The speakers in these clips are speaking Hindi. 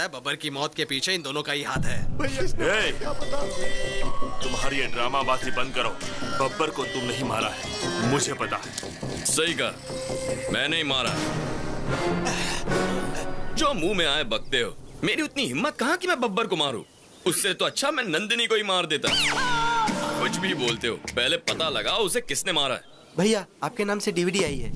है बब्बर की मौत के पीछे इन दोनों का ही हाथ है। तुम्हारी ये ड्रामाबाजी बंद करो। बब्बर को तुम नहीं मारा है, मुझे पता है। सही कहा, मैंने ही मारा। जो मुंह में आए बकते हो। मेरी उतनी हिम्मत कहाँ कि मैं बब्बर को मारूं। उससे तो अच्छा मैं नंदिनी को ही मार देता। कुछ भी बोलते हो, पहले पता लगाओ उसे किसने मारा है। भैया आपके नाम से डीवीडी आई है।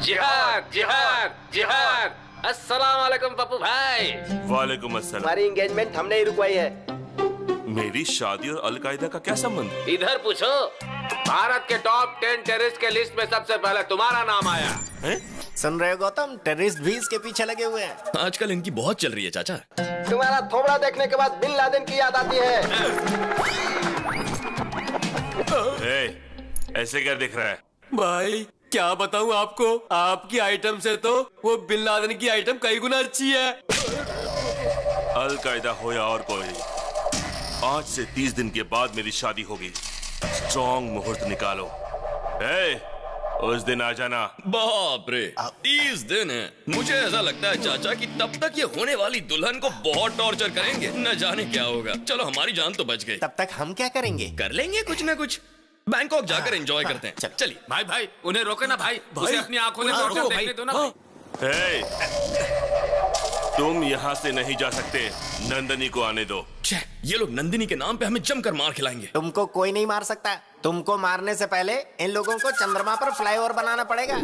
जिहाद जिहाद जिहाद। अस्सलाम वालेकुम पप्पू भाई। वालेकुम अस्सलाम। हमारी एंगेजमेंट हमने ही रुकवाई है। मेरी शादी और अलकायदा का क्या संबंध? इधर पूछो। भारत के टॉप 10 टेररिस्ट के लिस्ट में सबसे पहले तुम्हारा नाम आया है? सुन रहे हो गौतम, टेररिस्ट भी इसके पीछे लगे हुए हैं। आजकल इनकी बहुत चल रही है चाचा। तुम्हारा थोबड़ा देखने के बाद बिन लादेन की याद आती है। ऐसे क्या दिख रहा है? भाई क्या बताऊं आपको, आपकी आइटम से तो वो बिन लादेन की आइटम कई गुना अच्छी है। अलकायदा हो या और कोई, आज से 30 दिन के बाद मेरी शादी होगी। स्ट्रॉन्ग मुहूर्त निकालो। उस दिन आ जाना। बाप रे, 30 दिन है। मुझे ऐसा लगता है चाचा कि तब तक ये होने वाली दुल्हन को बहुत टॉर्चर करेंगे। न जाने क्या होगा। चलो हमारी जान तो बच गई। तब तक हम क्या करेंगे? कर लेंगे कुछ न कुछ। बैंकॉक जाकर एंजॉय करते हैं। चलिए भाई भाई, उन्हें रोके ना भाई, उसे अपनी आंखों से टॉर्चर देखने दो ना। तुम यहाँ से नहीं जा सकते, नंदिनी को आने दो। ये लोग नंदिनी के नाम पे हमें जमकर मार खिलाएंगे। तुमको कोई नहीं मार सकता। तुमको मारने से पहले इन लोगों को चंद्रमा पर फ्लाईओवर बनाना पड़ेगा।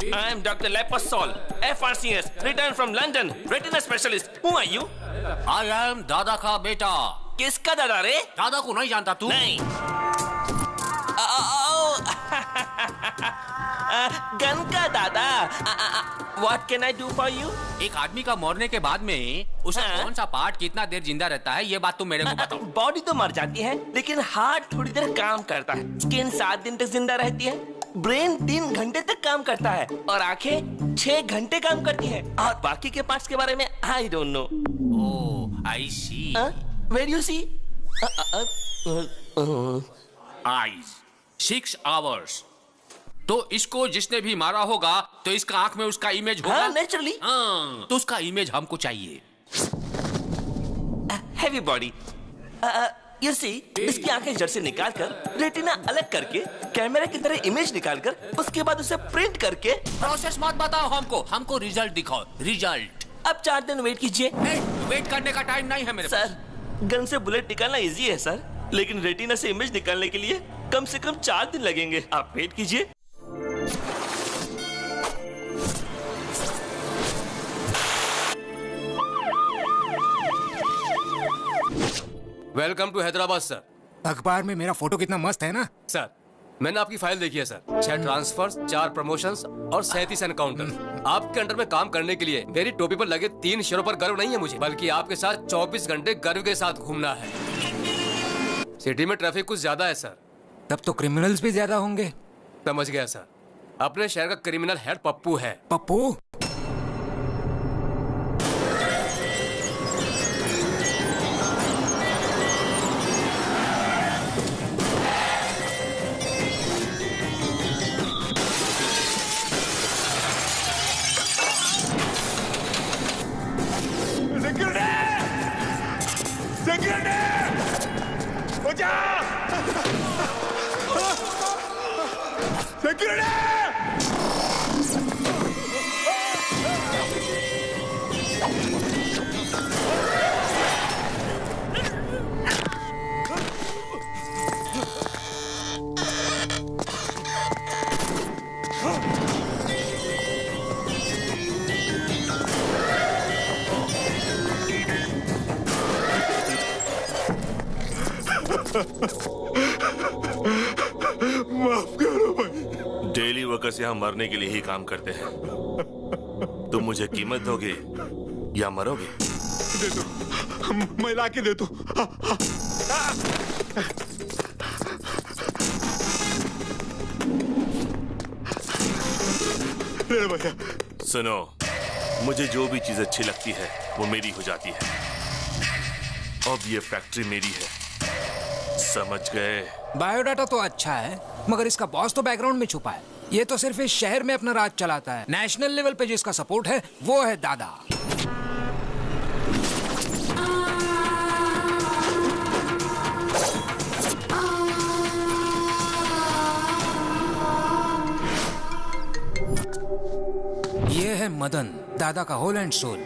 I am Dr. Leposol, FRCS, returned from London, retina specialist. Who are you? I am दादा का बेटा। किसका दादा रे? दादा को नहीं जानता तू? नहीं। गन का दादा। What can I do for you? एक आदमी का मरने के बाद में उसे कौन सा पार्ट कितना देर जिंदा रहता है, ये बात तुम मेरे को बताओ। बॉडी तो मर जाती है, लेकिन हार्ट थोड़ी देर काम करता है। स्किन 7 दिन तक जिंदा रहती है। ब्रेन 3 घंटे तक काम करता है और आंखें 6 घंटे काम करती है। और बाकी के पार्ट्स के बारे में I don't know. Oh, I see. Where do you see? Eyes. 6 hours. तो इसको जिसने भी मारा होगा तो इसका आंख में उसका इमेज होगा। हाँ, नेचुरली। तो उसका इमेज हमको चाहिए। Heavy body. You see, इसकी आंखें जड़ से निकालकर रेटिना अलग करके कैमरे की तरह इमेज निकालकर उसके बाद उसे प्रिंट करके। प्रोसेस मत बताओ हमको रिजल्ट दिखाओ। रिजल्ट। अब 4 दिन वेट कीजिए। वेट करने का टाइम नहीं है मेरे पास। सर, गन से बुलेट निकालना इजी है सर, लेकिन रेटिना से इमेज निकालने के लिए कम से कम 4 दिन लगेंगे। आप वेट कीजिए। Welcome to Hyderabad sir. अखबार में मेरा फोटो कितना मस्त है ना सर। मैंने आपकी फाइल देखी है सर। 6 ट्रांसफर्स, 4 प्रमोशंस और 37 एनकाउंटर। आपके अंडर में काम करने के लिए मेरी टोपी पर लगे 3 शेरों पर गर्व नहीं है मुझे, बल्कि आपके साथ 24 घंटे गर्व के साथ घूमना है। सिटी में ट्रैफिक कुछ ज्यादा है सर। तब तो क्रिमिनल्स भी ज्यादा होंगे। समझ गया सर। अपने शहर का क्रिमिनल हेड पप्पू है। पप्पू? माफ करो भाई। डेली वर्कर्स यहाँ मरने के लिए ही काम करते हैं। तुम मुझे कीमत दोगे या मरोगे? दे दो, मैं ला के दे दो। भैया सुनो, मुझे जो भी चीज अच्छी लगती है वो मेरी हो जाती है। अब ये फैक्ट्री मेरी है, समझ गए। बायोडाटा तो अच्छा है, मगर इसका बॉस तो बैकग्राउंड में छुपा है। ये तो सिर्फ इस शहर में अपना राज चलाता है। नेशनल लेवल पे जिसका सपोर्ट है वो है दादा। ये है मदन, दादा का होल एंड सोल।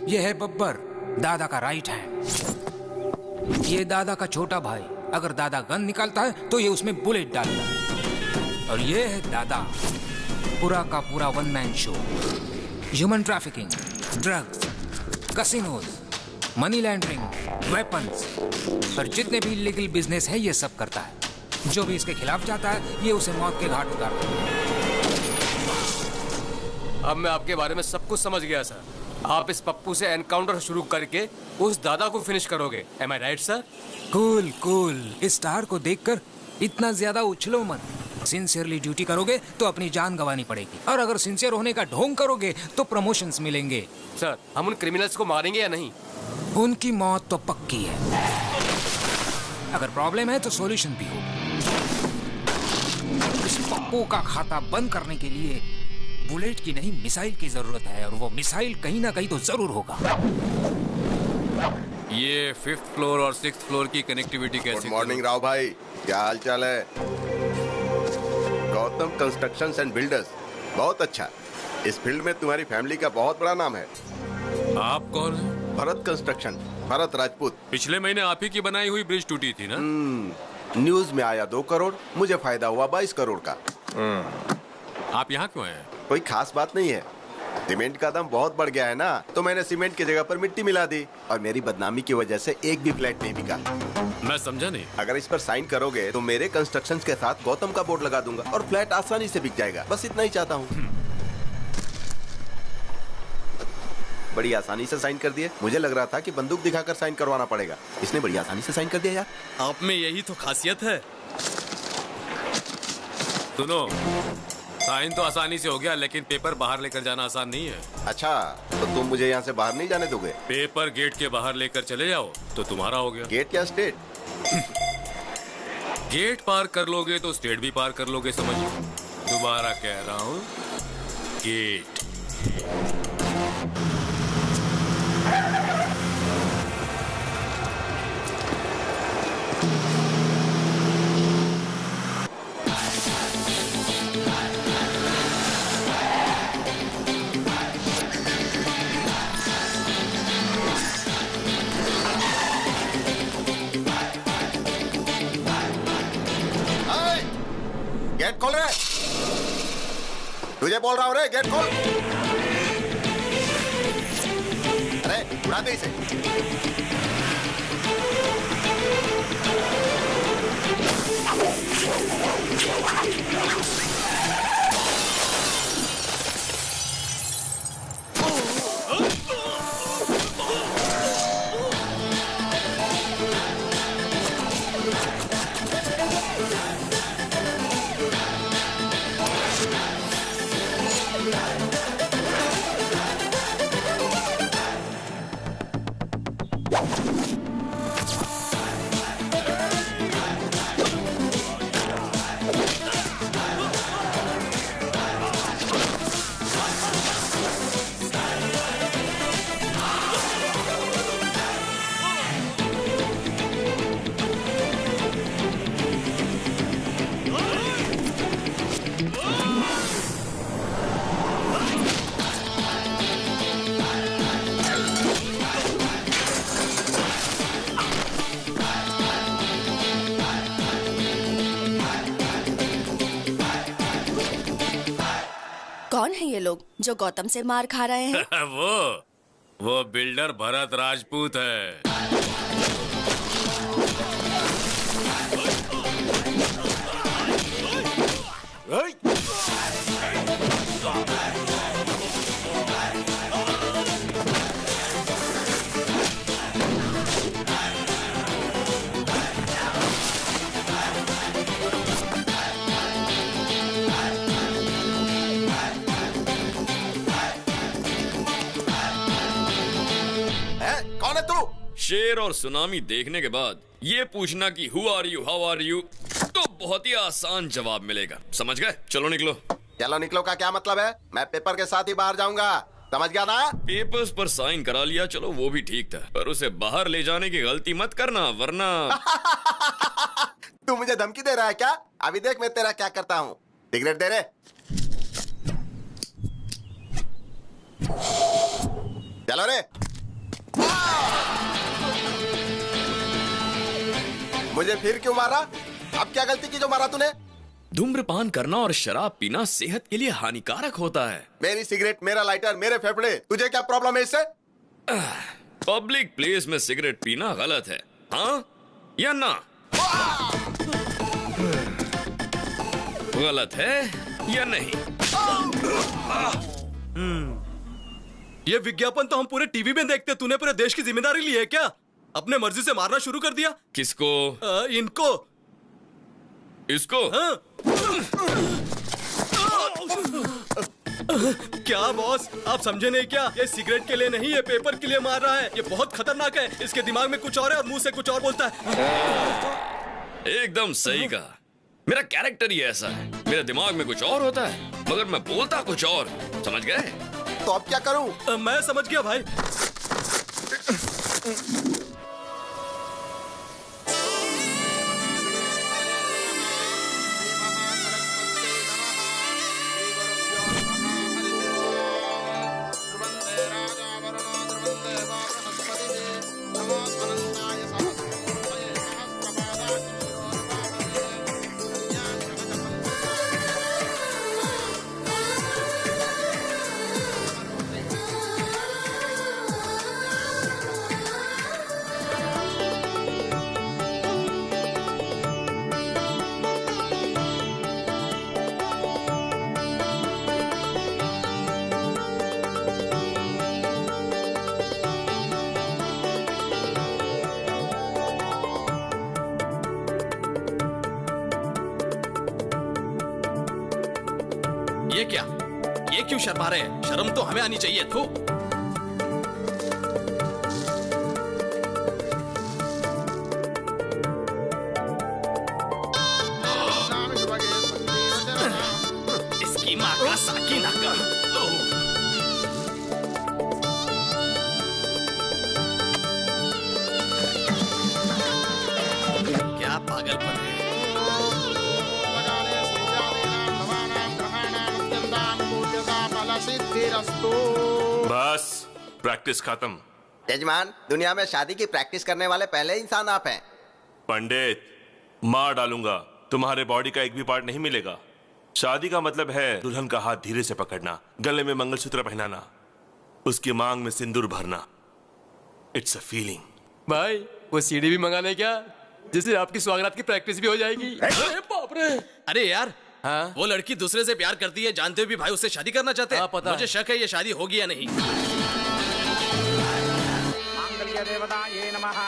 ये है बब्बर, दादा का राइट हैंड। ये दादा का छोटा भाई, अगर दादा गन निकालता है तो ये उसमें बुलेट डालता है। और ये है दादा, पूरा का पूरा one man show. Human trafficking, drugs, casinos, money laundering, weapons और जितने भी इलीगल बिजनेस है ये सब करता है। जो भी इसके खिलाफ जाता है ये उसे मौत के घाट उतारता है। अब मैं आपके बारे में सब कुछ समझ गया सर। आप इस पप्पू से एनकाउंटर शुरू करके उस दादा को फिनिश करोगे। एम आई राइट सर? कूल कूल, इस स्टार को देखकर इतना ज्यादा उछलो मत। सिंसियरली ड्यूटी करोगे तो अपनी जान गंवानी पड़ेगी, और अगर सिंसियर होने का ढोंग करोगे तो प्रमोशंस मिलेंगे। सर, हम उन क्रिमिनल्स को मारेंगे या नहीं? उनकी मौत तो पक्की है। अगर प्रॉब्लम है तो सॉल्यूशन भी हो। इस पप्पू का खाता बंद करने के लिए बुलेट की नहीं मिसाइल की जरूरत है, और वो मिसाइल कहीं ना कहीं तो जरूर होगा। ये 5th फ्लोर और 6th फ्लोर की कनेक्टिविटी कैसी? गुड मॉर्निंग राव भाई, क्या हाल चाल है? गौतम कंस्ट्रक्शंस एंड बिल्डर्स, बहुत अच्छा। इस फील्ड में तुम्हारी फैमिली का बहुत बड़ा नाम है। आप कौन हैं? भरत कंस्ट्रक्शन, भरत राजपूत। पिछले महीने आप ही की बनाई हुई ब्रिज टूटी थी ना? न्यूज में आया 2 करोड़, मुझे फायदा हुआ 22 करोड़ का। आप यहाँ क्यों आए? कोई खास बात नहीं है, सीमेंट का दाम बहुत बढ़ गया है ना, तो मैंने सीमेंट की जगह पर मिट्टी मिला दी, और मेरी बदनामी की वजह से एक भी फ्लैट नहीं बिका। मैं समझा नहीं। अगर इस पर साइन करोगे तो मेरे कंस्ट्रक्शंस के साथ गौतम का बोर्ड लगा दूंगा और फ्लैट आसानी से बिक जाएगा। बस इतना ही चाहता हूँ। बड़ी आसानी से साइन कर दिए। मुझे लग रहा था कि बंदूक दिखाकर साइन करवाना पड़ेगा, इसने बड़ी आसानी से साइन कर दिया यार। आप में यही तो खासियत है। सुनो, साइन तो आसानी से हो गया, लेकिन पेपर बाहर लेकर जाना आसान नहीं है। अच्छा, तो तुम मुझे यहाँ से बाहर नहीं जाने दोगे? पेपर गेट के बाहर लेकर चले जाओ तो तुम्हारा हो गया। गेट या स्टेट? गेट पार कर लोगे तो स्टेट भी पार कर लोगे, समझो। दोबारा कह रहा हूँ, गेट। गेट खोल रहे, तुझे बोल रहा हूँ रे, गेट खोल। अरे उड़ा दे इसे। कौन है ये लोग जो गौतम से मार खा रहे हैं? वो बिल्डर भरत राजपूत है। कौन है तू? शेर और सुनामी देखने के बाद ये पूछना कि who are you, how are you, तो बहुत ही आसान जवाब मिलेगा। समझ गए? चलो निकलो। चलो निकलो का क्या मतलब है? मैं पेपर के साथ ही बाहर जाऊंगा, समझ गया ना? पेपर्स पर साइन करा लिया, चलो वो भी ठीक था, पर उसे बाहर ले जाने की गलती मत करना वरना। तू मुझे धमकी दे रहा है क्या? अभी देख मैं तेरा क्या करता हूँ। सिगरेट दे रे। चलो रे। मुझे फिर क्यों मारा? अब क्या गलती की जो मारा तूने? धूम्रपान करना और शराब पीना सेहत के लिए हानिकारक होता है। मेरी सिगरेट, मेरा लाइटर, मेरे फेफड़े, तुझे क्या प्रॉब्लम है इससे? पब्लिक प्लेस में सिगरेट पीना गलत है, हाँ या ना? गलत है या नहीं? ये विज्ञापन तो हम पूरे टीवी में देखते, तूने पूरे देश की जिम्मेदारी ली है क्या? अपने मर्जी से मारना शुरू कर दिया। किसको? इनको। इसको? हाँ? क्या बॉस, आप समझे नहीं क्या? ये सिगरेट के लिए नहीं, ये पेपर के लिए मार रहा है। ये बहुत खतरनाक है। इसके दिमाग में कुछ और है और मुंह से कुछ और बोलता है। एकदम सही कहा। मेरा कैरेक्टर ही ऐसा है, मेरे दिमाग में कुछ और होता है मगर मैं बोलता कुछ और। समझ गए? तो अब क्या करूं? मैं समझ गया भाई। ये क्या? ये क्यों शर्मा रहे हैं? शर्म तो हमें आनी चाहिए। थू। इसकी माँ का साकी नाका। क्या पागलपन है। बस प्रैक्टिस खत्म। यजमान, दुनिया में शादी की प्रैक्टिस करने वाले पहले इंसान आप हैं। पंडित, मार डालूंगा, तुम्हारे बॉडी का एक भी पार्ट नहीं मिलेगा। शादी का मतलब है दुल्हन का हाथ धीरे से पकड़ना, गले में मंगलसूत्र पहनाना, उसकी मांग में सिंदूर भरना। It's a feeling. भाई वो सीडी भी मंगा ले क्या, जिससे आपकी स्वागत की प्रैक्टिस भी हो जाएगी। अरे बाप रे। अरे यार, हाँ? वो लड़की दूसरे से प्यार करती है, जानते हुए भी भाई उससे शादी करना चाहते हैं। हाँ, पता मुझे शक है ये शादी होगी या नहीं। मांगल्य देवताये नमः।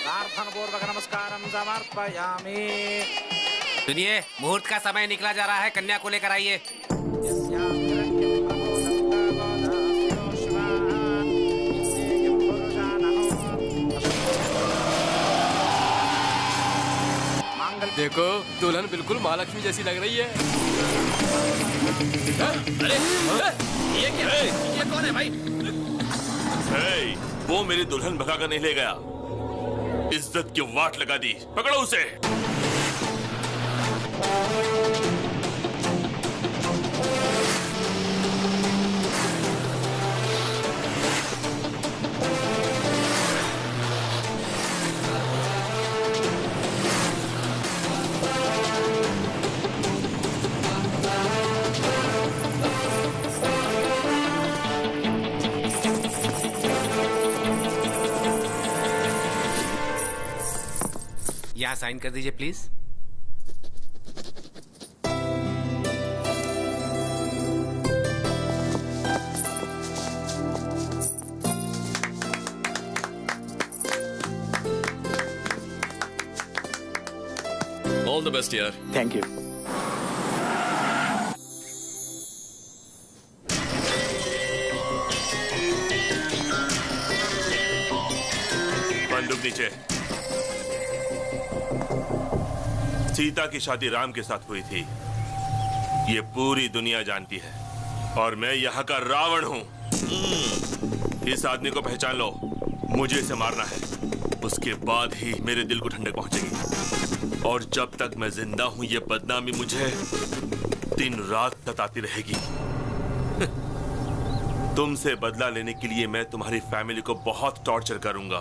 प्रार्थनापूर्वक नमस्कारं समर्पयामि। सुनिए, मुहूर्त का समय निकला जा रहा है, कन्या को लेकर आइए। देखो, दुल्हन बिल्कुल महालक्ष्मी जैसी लग रही है। अरे ये क्या है? ये कौन है भाई? हे, वो मेरी दुल्हन भगा कर नहीं ले गया, इज्जत की वाट लगा दी। पकड़ो उसे। यहाँ साइन कर दीजिए प्लीज। ऑल द बेस्ट यार। Thank you. कूद नीचे। सीता की शादी राम के साथ हुई थी, ये पूरी दुनिया जानती है, और मैं यहाँ का रावण हूँ। इस आदमी को पहचान लो, मुझे इसे मारना है, उसके बाद ही मेरे दिल को ठंडक पहुंचेगी। और जब तक मैं जिंदा हूं ये बदनामी मुझे दिन रात सताती रहेगी। तुमसे बदला लेने के लिए मैं तुम्हारी फैमिली को बहुत टॉर्चर करूंगा।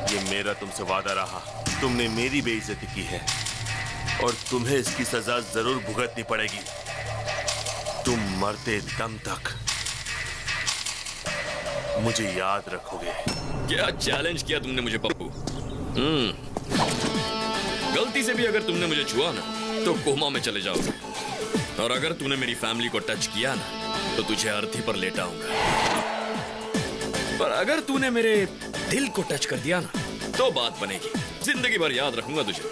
ये मेरा तुमसे वादा रहा। तुमने मेरी बेइज्जती की है और तुम्हें इसकी सजा जरूर भुगतनी पड़ेगी, तुम मरते दम तक मुझे याद रखोगे। क्या चैलेंज किया तुमने मुझे पप्पू। गलती से भी अगर तुमने मुझे छुआ ना तो कोमा में चले जाओगे, और अगर तूने मेरी फैमिली को टच किया ना तो तुझे अर्थी पर लेटाऊंगा। पर अगर तूने मेरे दिल को टच कर दिया ना तो बात बनेगी, जिंदगी भर याद रखूंगा तुझे।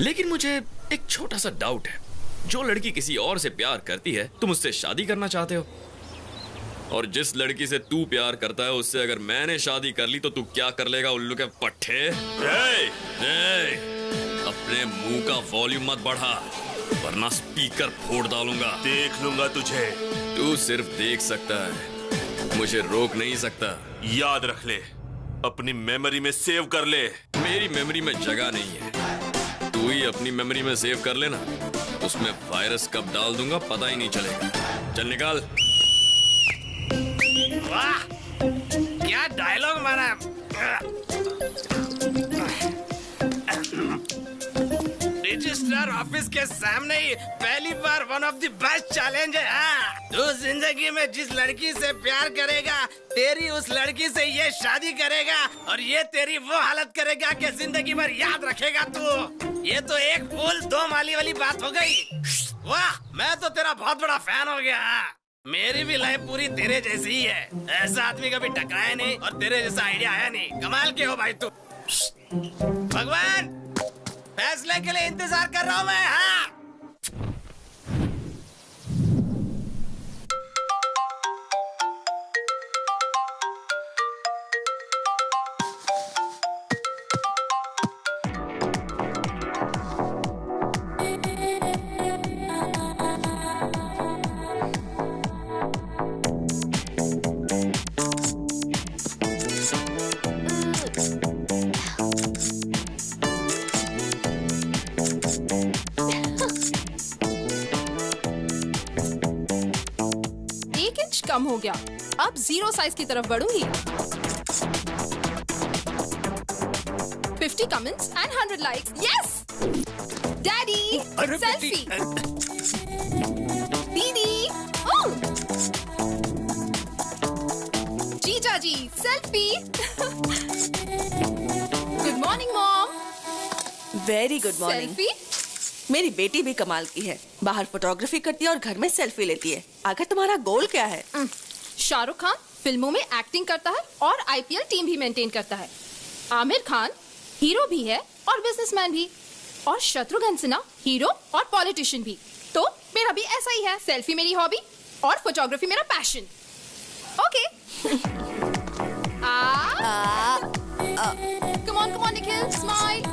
लेकिन मुझे एक छोटा सा डाउट है, जो लड़की किसी और से प्यार करती है तुम उससे शादी करना चाहते हो, और जिस लड़की से तू प्यार करता है उससे अगर मैंने शादी कर ली तो तू क्या कर लेगा उल्लू के पट्टे? अपने मुंह का वॉल्यूम मत बढ़ा वरना स्पीकर फोड़ डालूंगा। देख लूंगा तुझे। तू सिर्फ देख सकता है, मुझे रोक नहीं सकता। याद रख ले, अपनी मेमोरी में सेव कर ले। मेरी मेमोरी में जगह नहीं है, तू ही अपनी मेमोरी में सेव कर लेना, उसमें वायरस कब डाल दूंगा पता ही नहीं चलेगा। चल निकाल। वाह क्या डायलॉग मारा। रजिस्ट्रार ऑफिस के सामने ही पहली बार one of the best challenge है। हाँ, तू जिंदगी में जिस लड़की से प्यार करेगा तेरी उस लड़की से ये शादी करेगा और ये तेरी वो हालत करेगा कि जिंदगी भर याद रखेगा तू। ये तो एक फूल दो माली वाली बात हो गई। वाह मैं तो तेरा बहुत बड़ा फैन हो गया। मेरी भी लाइफ पूरी तेरे जैसी ही है, ऐसा आदमी कभी टकराया नहीं और तेरे जैसा आइडिया आया नहीं। कमाल के हो भाई तू। भगवान फैसले के लिए इंतजार कर रहा हूँ मैं। हाँ कम हो गया, अब 0 साइज की तरफ बढ़ूंगी। 50 comments and 100 likes. Yes daddy selfie. दीदी जीजा जी selfie. Good morning mom. Very good morning. Selfie. मेरी बेटी भी कमाल की है, बाहर फोटोग्राफी करती है और घर में सेल्फी लेती है। आखिर तुम्हारा गोल क्या है? शाहरुख खान फिल्मों में एक्टिंग करता है और आईपीएल टीम भी मेंटेन करता है। आमिर खान हीरो भी है और बिजनेसमैन भी, और शत्रुघ्न सिन्हा हीरो और पॉलिटिशियन भी। तो मेरा भी ऐसा ही है, सेल्फी मेरी हॉबी और फोटोग्राफी मेरा passion. Okay come on Nikhil smile.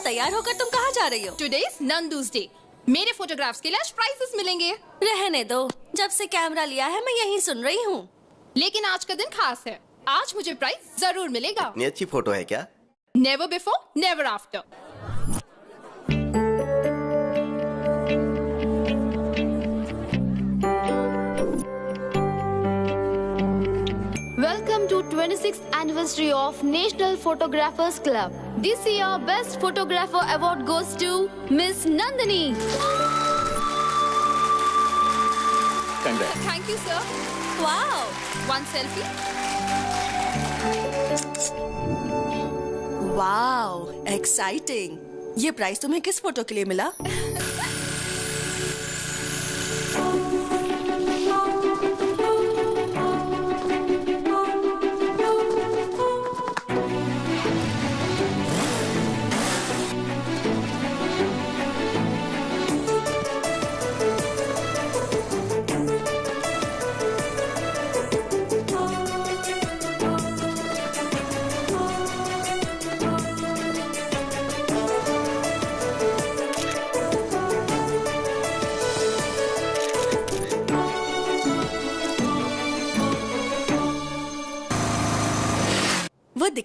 तैयार होकर तुम कहाँ जा रही हो? Today's नंदूस day. मेरे फोटोग्राफ्स के लिए आज प्राइजेस मिलेंगे। रहने दो, जब से कैमरा लिया है मैं यही सुन रही हूँ। लेकिन आज का दिन खास है, आज मुझे प्राइज जरूर मिलेगा। इतनी अच्छी फोटो है क्या? Never before never after. Welcome to 26th anniversary of National Photographers Club. This year, Best Photographer Award goes to Miss Nandini. Congrats. Thank you, sir. Wow. One selfie. Wow, exciting. ये प्राइस तुम्हें किस फोटो के लिए मिला?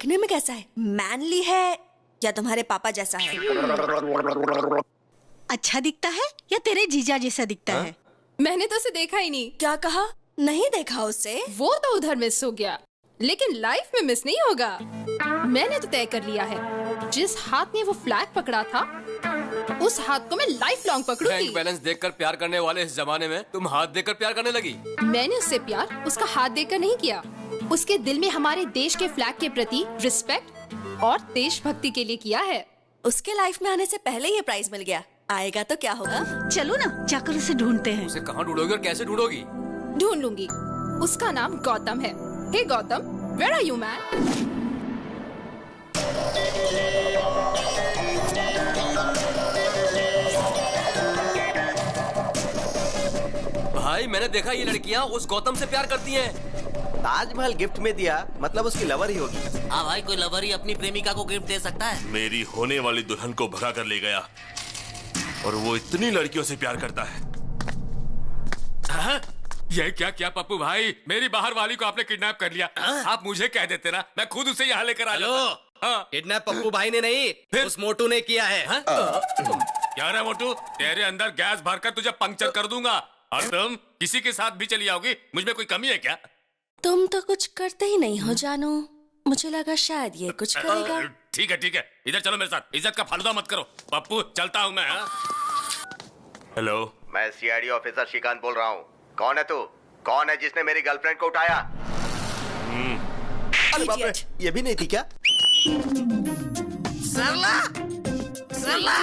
दिखने में कैसा है? मैनली है या तुम्हारे पापा जैसा है? अच्छा दिखता है या तेरे जीजा जैसा दिखता है? मैंने तो उसे देखा ही नहीं। क्या कहा? नहीं देखा उसे? वो तो उधर मिस हो गया, लेकिन लाइफ में मिस नहीं होगा। मैंने तो तय कर लिया है, जिस हाथ ने वो फ्लैग पकड़ा था उस हाथ को मैं लाइफ लॉन्ग पकड़ूंगी। बैंक बैलेंस देखकर प्यार करने वाले इस जमाने में तुम हाथ देकर प्यार करने लगी। मैंने उससे प्यार उसका हाथ देकर नहीं किया, उसके दिल में हमारे देश के फ्लैग के प्रति रिस्पेक्ट और देशभक्ति के लिए किया है। उसके लाइफ में आने से पहले ये प्राइज मिल गया, आएगा तो क्या होगा? चलो ना जाकर उसे ढूंढते हैं। उसे कहाँ ढूंढोगी और कैसे ढूंढोगी? ढूंढ लूंगी। उसका नाम गौतम है। Hey Gautam, where are you man? भाई मैंने देखा ये लड़कियां उस गौतम से प्यार करती हैं। ताजमहल गिफ्ट में दिया मतलब उसकी लवर ही होगी। हाँ भाई, कोई लवर ही अपनी प्रेमिका को गिफ्ट दे सकता है। मेरी होने वाली दुल्हन को भगा कर ले गया और वो इतनी लड़कियों से प्यार करता है। ये क्या क्या पप्पू भाई, मेरी बाहर वाली को आपने किडनैप कर लिया। आप मुझे कह देते ना, मैं खुद उसे यहाँ लेकर आ जाता। किडनैप पप्पू भाई ने नहीं, फिर उस मोटू ने किया है। क्या रे मोटू, तेरे अंदर गैस भरकर तुझे पंक्चर कर दूंगा और तुम किसी के साथ भी चली आओगी। मुझ में कोई कमी है क्या? तुम तो कुछ करते ही नहीं हो जानू, मुझे लगा शायद ये कुछ करेगा। ठीक है ठीक है, इधर चलो मेरे साथ। इज्जत का फालूदा मत करो पप्पू, चलता हूँ मैं। हेलो, मैं सीआईडी ऑफिसर श्रीकांत बोल रहा हूँ। कौन है तू? कौन है जिसने मेरी गर्लफ्रेंड को उठाया? अरे बाप रे, ये भी नहीं थी क्या? सरला, सरला,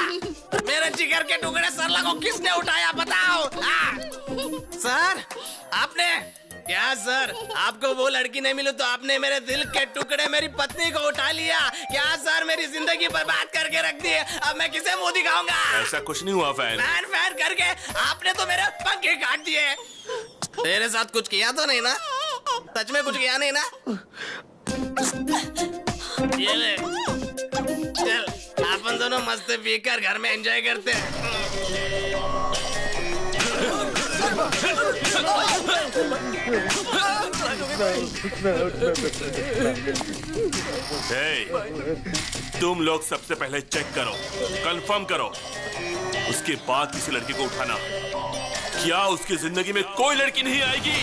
मेरे जिगर के टुकड़े सरला को किसने उठाया बताओ? सर, आपने क्या? सर, आपको वो लड़की नहीं मिली तो आपने मेरे दिल के टुकड़े मेरी पत्नी को उठा लिया क्या? सर, मेरी जिंदगी बर्बाद करके रख दी है। अब मैं किसे मुंह दिखाऊंगा? ऐसा कुछ नहीं हुआ फैन। फैन फैन करके आपने तो मेरे पंखे काट दिए। तेरे साथ कुछ किया तो नहीं ना? सच में कुछ किया नहीं ना? ये ले, चल अपन दोनों मस्त पीकर घर में एंजॉय करते हैं। तुम लोग सबसे पहले चेक करो, कंफर्म करो, उसके बाद किसी लड़की को उठाना। क्या उसकी जिंदगी में कोई लड़की नहीं आएगी?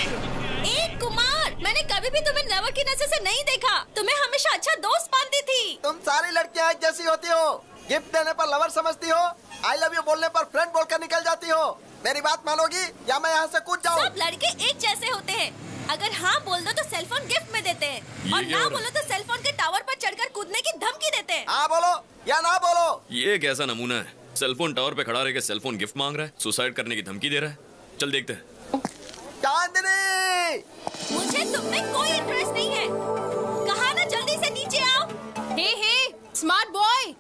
एक कुमार, मैंने कभी भी तुम्हें लवर की नजर से नहीं देखा। तुम्हें हमेशा अच्छा दोस्त मानती थी। तुम सारी लड़कियां एक जैसी होती हो। गिफ्ट देने पर लवर समझती हो, आई लव यू बोलने पर फ्रेंड बोलकर निकल जाती हो। मेरी बात मानोगी या मैं यहाँ से कूद जाऊँ? सब लड़के एक जैसे होते हैं। अगर हाँ बोल दो तो सेलफोन गिफ्ट में देते हैं और ना बोलो तो सेलफोन के टावर पर चढ़कर कूदने की धमकी देते हैं। हाँ बोलो या ना बोलो। ये कैसा नमूना है? सेलफोन टावर पे खड़ा रह के सेलफोन गिफ्ट मांग रहा है, सुसाइड करने की धमकी दे रहा है। चल देखते हैं। चांदनी, मुझे तुम में कोई इंटरेस्ट नहीं है। कहा ना जल्दी से नीचे आओ। हे स्मार्ट बॉय,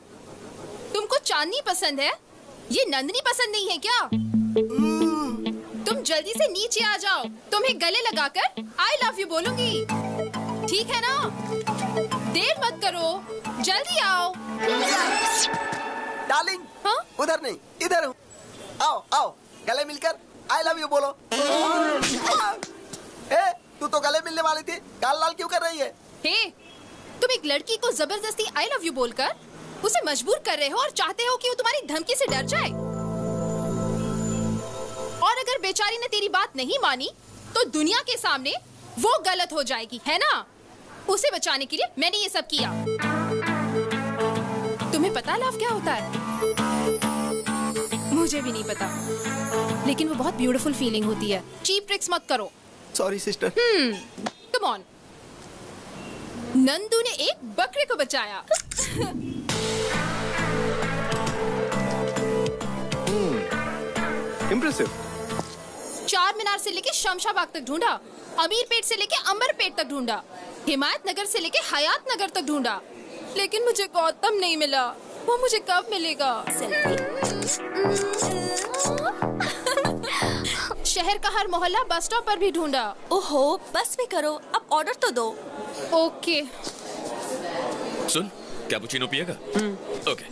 तुमको चांदनी पसंद है, ये नंदनी पसंद नहीं है क्या? तुम जल्दी से नीचे आ जाओ, तुम्हें गले लगाकर आई लव यू बोलूंगी, ठीक है ना? देर मत करो, जल्दी आओ। डार्लिंग, हाँ? उधर नहीं इधर हूँ। आओ आओ, गले मिलकर आई लव यू बोलो। तू तो गले मिलने वाली थी, गाल लाल क्यों कर रही है? तुम एक लड़की को जबरदस्ती आई लव यू बोलकर उसे मजबूर कर रहे हो और चाहते हो कि वो तुम्हारी धमकी से डर जाए। और अगर बेचारी ने तेरी बात नहीं मानी तो दुनिया के सामने वो गलत हो जाएगी, है ना? उसे बचाने के लिए मैंने ये सब किया। तुम्हें पता लव क्या होता है? मुझे भी नहीं पता, लेकिन वो बहुत ब्यूटीफुल फीलिंग होती है। चीप ट्रिक्स मत करो। Sorry sister. Come on. Nandu ने एक बकरे को बचाया। इम्प्रेसिव। चार मीनार से लेके शमशाबाग तक ढूंढा, अमीर पेट से लेके अंबर पेट तक ढूंढा, हिमायत नगर से लेके हयात नगर तक ढूंढा, लेकिन मुझे गौतम नहीं मिला। वो मुझे कब मिलेगा? शहर का हर मोहल्ला बस स्टॉप पर भी ढूंढा। ओहो, बस भी करो, अब ऑर्डर तो दो। ओके। सुन, कैपुचिनो पिएगा? ओके।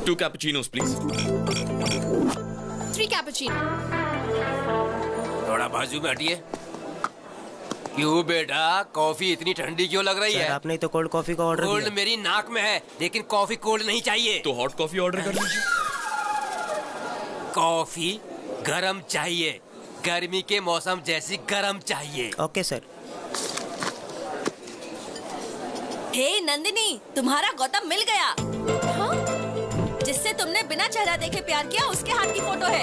2 cappuccinos please. 3 कैपुचिनो। थोड़ा बाजू में हटिए। क्यों बेटा, कॉफी इतनी ठंडी क्यों लग रही है? आपने तो कोल्ड कॉफी का ऑर्डर कोल्ड मेरी नाक में है, लेकिन कॉफी कोल्ड नहीं चाहिए। तो हॉट कॉफी ऑर्डर कर लीजिए। कॉफी गरम चाहिए, गर्मी के मौसम जैसी गरम चाहिए। Okay sir. हे नंदिनी, तुम्हारा गौतम मिल गया। हाँ? जिससे तुमने बिना चेहरा देखे प्यार किया, उसके हाथ की फोटो है।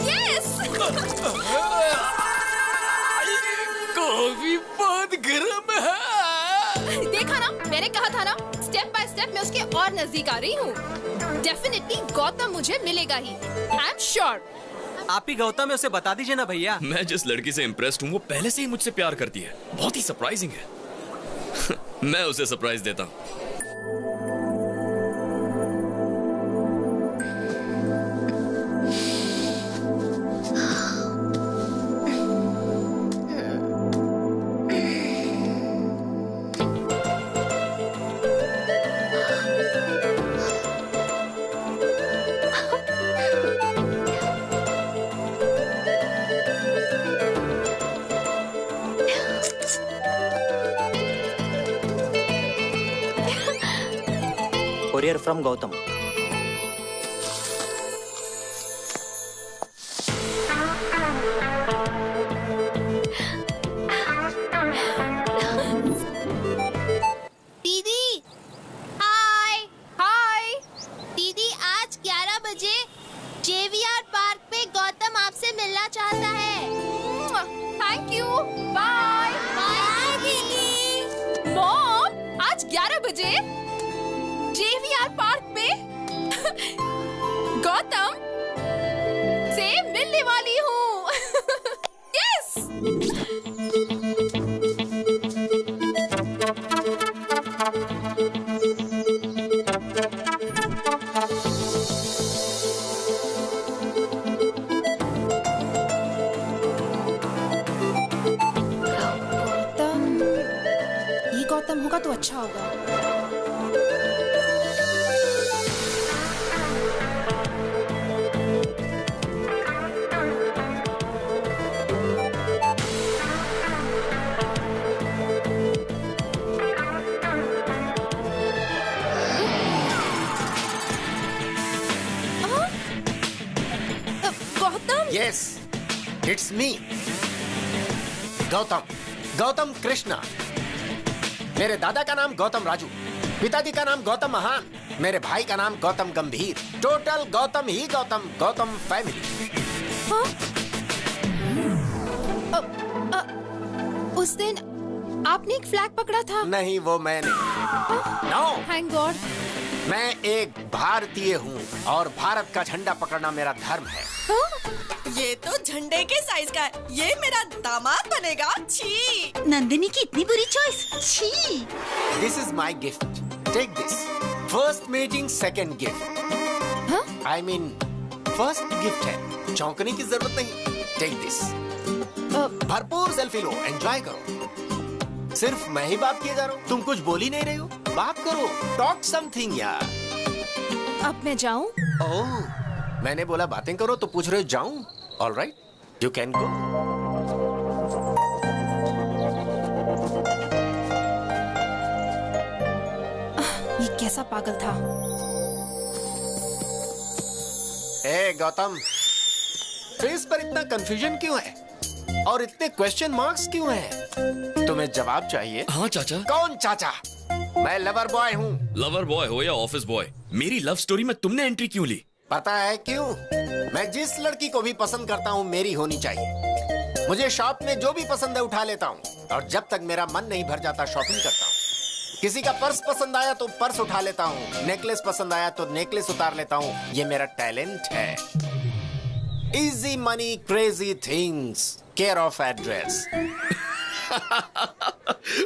यस! कॉफी बहुत गर्म है। देखा ना, मैंने कहा था ना, स्टेप बाय स्टेप मैं उसके और नजदीक आ रही हूँ। डेफिनेटली गौतम मुझे मिलेगा ही, आई एम श्योर। आप ही गौतम है, उसे बता दीजिए ना भैया। मैं जिस लड़की से इम्प्रेस्ड हूँ वो पहले से ही मुझसे प्यार करती है। बहुत ही सरप्राइजिंग है। मैं उसे सरप्राइज देता हूँ। Courier from Gautam. दीदी, हाय हाय दीदी, आज 11 बजे JVR पार्क पे गौतम आपसे मिलना चाहता है। थैंक यू, बाय बाय दीदी। मॉम, आज 11 बजे JVR पार्क में गौतम से मिलने वाली हूँ। यस! गौतम, ये गौतम होगा तो अच्छा होगा। Yes, it's me. Gautam, Gautam Krishna. मेरे दादा का नाम गौतम राजू, पिताजी का नाम गौतम महान, मेरे भाई का नाम गौतम गंभीर। टोटल गौतम ही गौतम, गौतम फैमिली। हाँ? उस दिन आपने एक फ्लैग पकड़ा था। नहीं, वो मैंने। No. Thank God. मैं एक भारतीय हूँ और भारत का झंडा पकड़ना मेरा धर्म है। ये तो झंडे के साइज का है। ये मेरा दामाद बनेगा। छी! नंदिनी की इतनी बुरी चॉइस। छी! This is my gift. Take this. First meeting, second gift. हाँ? I mean, first gift है। चौंकने की जरूरत नहीं। Take this. भरपूर सेल्फी लो, एंजॉय करो। सिर्फ मैं ही बात किए जा रहा हूँ, तुम कुछ बोल ही नहीं रही हो। बात करो, टॉक समथिंग यार। अब मैं जाऊँ? ओह, मैंने बोला बातें करो तो पूछ रहे हो जाऊँ? All right, you can go. ये कैसा पागल था? ए गौतम, फेस पर इतना कंफ्यूजन क्यों है? और इतने क्वेश्चन मार्क्स क्यों हैं? तुम्हें जवाब चाहिए? हाँ चाचा। कौन चाचा? मैं लवर बॉय हूँ। लवर बॉय हो या ऑफिस बॉय, मेरी लव स्टोरी में तुमने एंट्री क्यों ली? पता है क्यों? मैं जिस लड़की को भी पसंद करता हूँ मेरी होनी चाहिए। मुझे शॉप में जो भी पसंद है उठा लेता हूँ, और जब तक मेरा मन नहीं भर जाता शॉपिंग करता हूँ। किसी का पर्स पसंद आया तो पर्स उठा लेता हूँ, नेकलेस पसंद आया तो नेकलेस उतार लेता हूँ। ये मेरा टैलेंट है। Easy money, crazy things, care of address.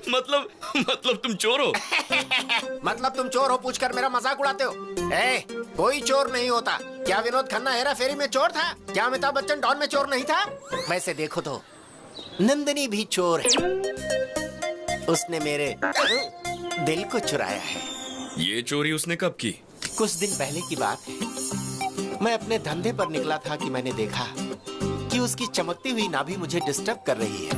मतलब तुम चोर हो? मतलब तुम चोर हो पूछकर मेरा मजाक उड़ाते हो? ए, कोई चोर नहीं होता। क्या विनोद खन्ना हेरा फेरी में चोर था? क्या अमिताभ बच्चन डॉन में चोर नहीं था? वैसे देखो तो नंदिनी भी चोर है। उसने मेरे दिल को चुराया है। ये चोरी उसने कब की? कुछ दिन पहले की बात है। मैं अपने धंधे पर निकला था कि मैंने देखा कि उसकी चमकती हुई नाभि मुझे डिस्टर्ब कर रही है।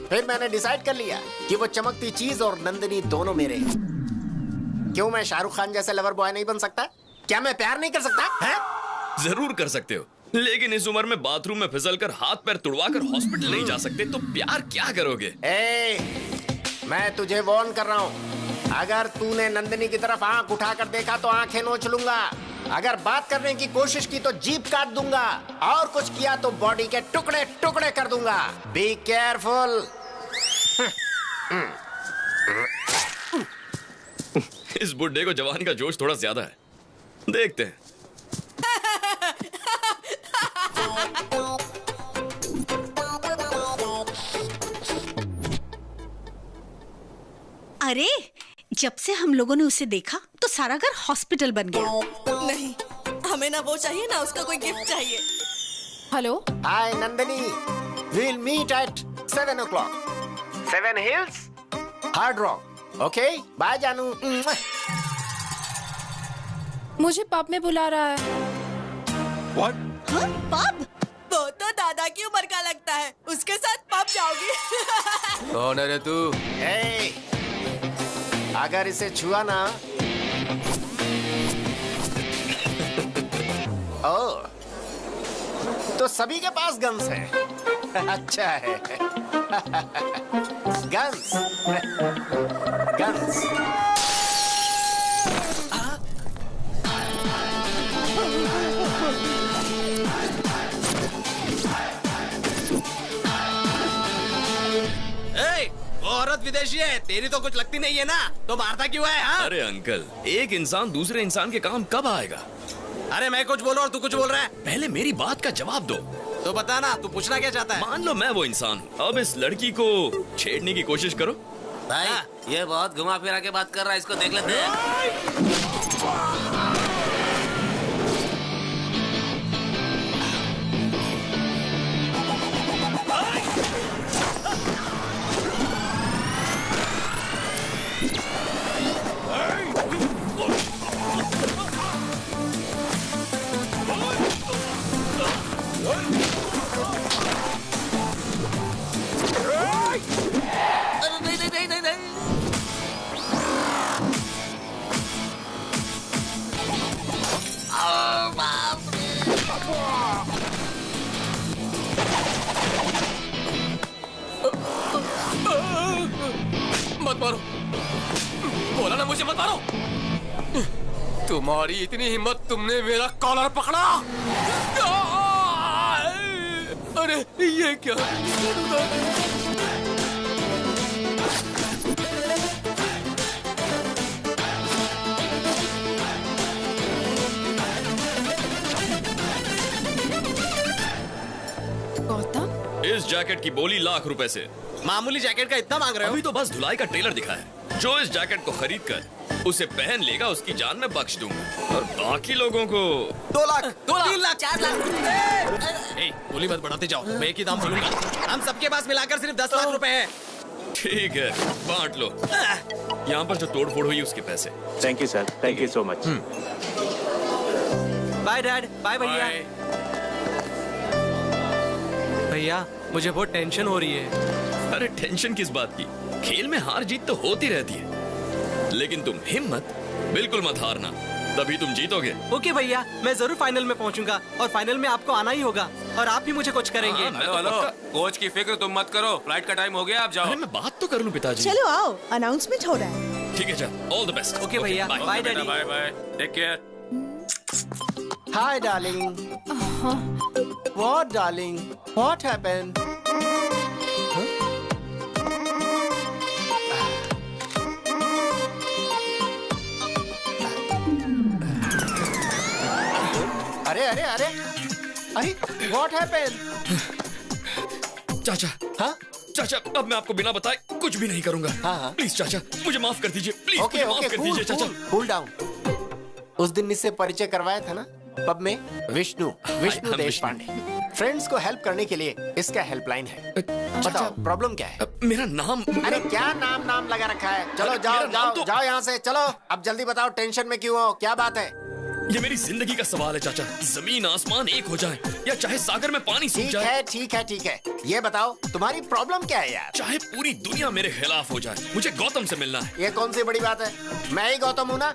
फिर मैंने डिसाइड कर लिया कि वो चमकती चीज और नंदिनी दोनों मेरे हैं। क्यों मैं शाहरुख खान जैसे लवर बॉय नहीं बन सकता? क्या मैं प्यार नहीं कर सकता है? जरूर कर सकते हो, लेकिन इस उम्र में बाथरूम में फिसलकर हाथ पैर तुड़वा कर हॉस्पिटल नहीं जा सकते तो प्यार क्या करोगे? मैं तुझे वार्न कर रहा हूँ, अगर तूने नंदिनी की तरफ आंख उठाकर देखा तो आंखें नोच लूंगा। अगर बात करने की कोशिश की तो जीभ काट दूंगा, और कुछ किया तो बॉडी के टुकड़े टुकड़े कर दूंगा। Be careful. इस बुड्ढे को जवानी का जोश थोड़ा ज्यादा है, देखते हैं। अरे, जब से हम लोगों ने उसे देखा तो सारा घर हॉस्पिटल बन गया। नहीं, हमें ना वो चाहिए ना उसका कोई गिफ्ट चाहिए। Hello, hi Nandini, we'll meet at 7 o'clock. 7 Hills, Hard Rock. Okay, bye जानू। मुझे पब में बुला रहा है। What? हाँ, पब? वो तो दादा की उम्र का लगता है, उसके साथ पब जाओगी? कौन है रे तू? अगर इसे छुआ ना तो सभी के पास गन्स है। अच्छा है। Guns guns. वो औरत विदेशी है, तेरी तो कुछ लगती नहीं है ना, तो मारता क्यों है? हाँ? अरे अंकल, एक इंसान दूसरे इंसान के काम कब आएगा? अरे मैं कुछ बोल रहा हूँ, तू कुछ बोल रहा है। पहले मेरी बात का जवाब दो। तो बता ना, तू पूछना क्या चाहता है? मान लो मैं वो इंसान हूँ, अब इस लड़की को छेड़ने की कोशिश करो। भाई, ये बहुत घुमा फिरा के बात कर रहा है, इसको देख लेते हैं। मत मारो, बोला ना मुझे मत मारो। तुम्हारी इतनी हिम्मत, तुमने मेरा कॉलर पकड़ा। अरे ये क्या? गौतम, इस जैकेट की बोली ₹1,00,000 से। मामूली जैकेट का इतना मांग रहे हो? अभी तो बस धुलाई का ट्रेलर दिखा है। जो इस जैकेट को खरीद कर उसे पहन लेगा, उसकी जान में बख्श दूंगा, और बाकी लोगों को 2 लाख, 2 लाख, 3 लाख, 4 लाख। बोली मत बढ़ाते जाओ, मैं एक ही दाम बोलूंगा। हम सबके पास मिलाकर सिर्फ 10 लाख रुपए हैं। ठीक है, बांट लो। यहाँ पर जो तोड़ फोड़ हुई उसके पैसे। Thank you sir, thank you so much. Bye dad, bye भैया। भैया, मुझे बहुत टेंशन हो रही है। अरे टेंशन किस बात की? खेल में हार जीत तो होती रहती है, लेकिन तुम हिम्मत बिल्कुल मत हारना, तभी तुम जीतोगे। ओके भैया, मैं जरूर फाइनल में पहुंचूंगा, और फाइनल में आपको आना ही होगा, और आप भी मुझे कुछ करेंगे। हेलो हेलो, कोच की फिक्र तुम मत करो, फ्लाइट का टाइम हो गया, आप जाओ। अरे मैं बात तो कर लूं पिताजी। चलो आओ, अनाउंसमेंट हो रहा है। ठीक है, चल, ऑल द बेस्ट। ओके भैया, bye daddy. Bye bye, take care. Hi darling. What darling? What happened? अरे अरे अरे अरे, व्हाट हैपेंड? चाचा। हाँ चाचा, अब मैं आपको बिना बताए कुछ भी नहीं करूंगा। हाँ। प्लीज चाचा, मुझे माफ कर दीजिए, प्लीज ओके माफ ओके, कर दीजिए चाचा। Cool down. उस दिन इससे परिचय करवाया था ना पब में। विष्णु देश पांडे। फ्रेंड्स को हेल्प करने के लिए इसका हेल्पलाइन है। बताओ प्रॉब्लम क्या है? मेरा नाम। अरे क्या नाम लगा रखा है? चलो जाओ जाओ जाओ यहाँ से, चलो अब जल्दी बताओ, टेंशन में क्यों हो, क्या बात है? ये मेरी जिंदगी का सवाल है चाचा। जमीन आसमान एक हो जाए या चाहे सागर में पानी सूख जाए। ठीक है। ये बताओ तुम्हारी प्रॉब्लम क्या है यार? चाहे पूरी दुनिया मेरे खिलाफ हो जाए, मुझे गौतम से मिलना है। ये कौन सी बड़ी बात है? मैं ही गौतम हूँ ना।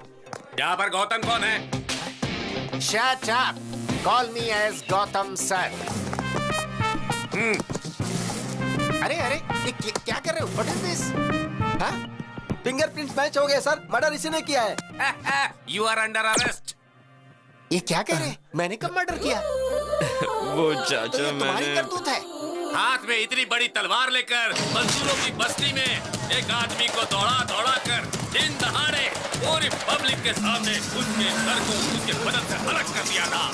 यहाँ पर गौतम कौन है? Shut up. Call me as Gautam sir. अरे ये क्या कर रहे हो? What is this? हाँ? फिंगरप्रिंट्स मैच हो गए सर। मर्डर इसी ने किया है। You are under arrest. ये क्या कह रहे हैं? मैंने कब मर्डर किया? वो चाचा तो तुम्हारी मैंने करतूत है। हाथ में इतनी बड़ी तलवार लेकर मजदूरों की बस्ती में एक आदमी को दौड़ा कर दिन दहाड़े पूरी पब्लिक के सामने उसके सर को उसके बदन से अलग कर दिया था।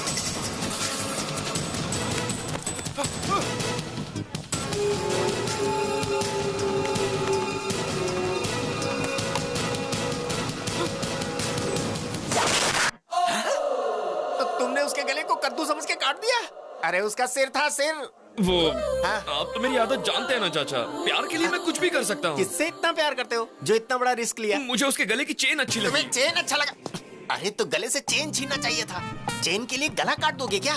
तो तुमने उसके गले को कद्दू समझ के काट दिया? अरे उसका सिर था, सिर। वो आप तो मेरी आदत जानते हैं ना चाचा। प्यार के लिए मैं कुछ भी कर सकता हूँ। किससे इतना प्यार करते हो जो इतना बड़ा रिस्क लिया? मुझे उसके गले की चेन अच्छी लगी। तुम्हें चेन अच्छा लगा? अरे तो गले से चेन छीनना चाहिए था। चेन के लिए गला काट दोगे क्या?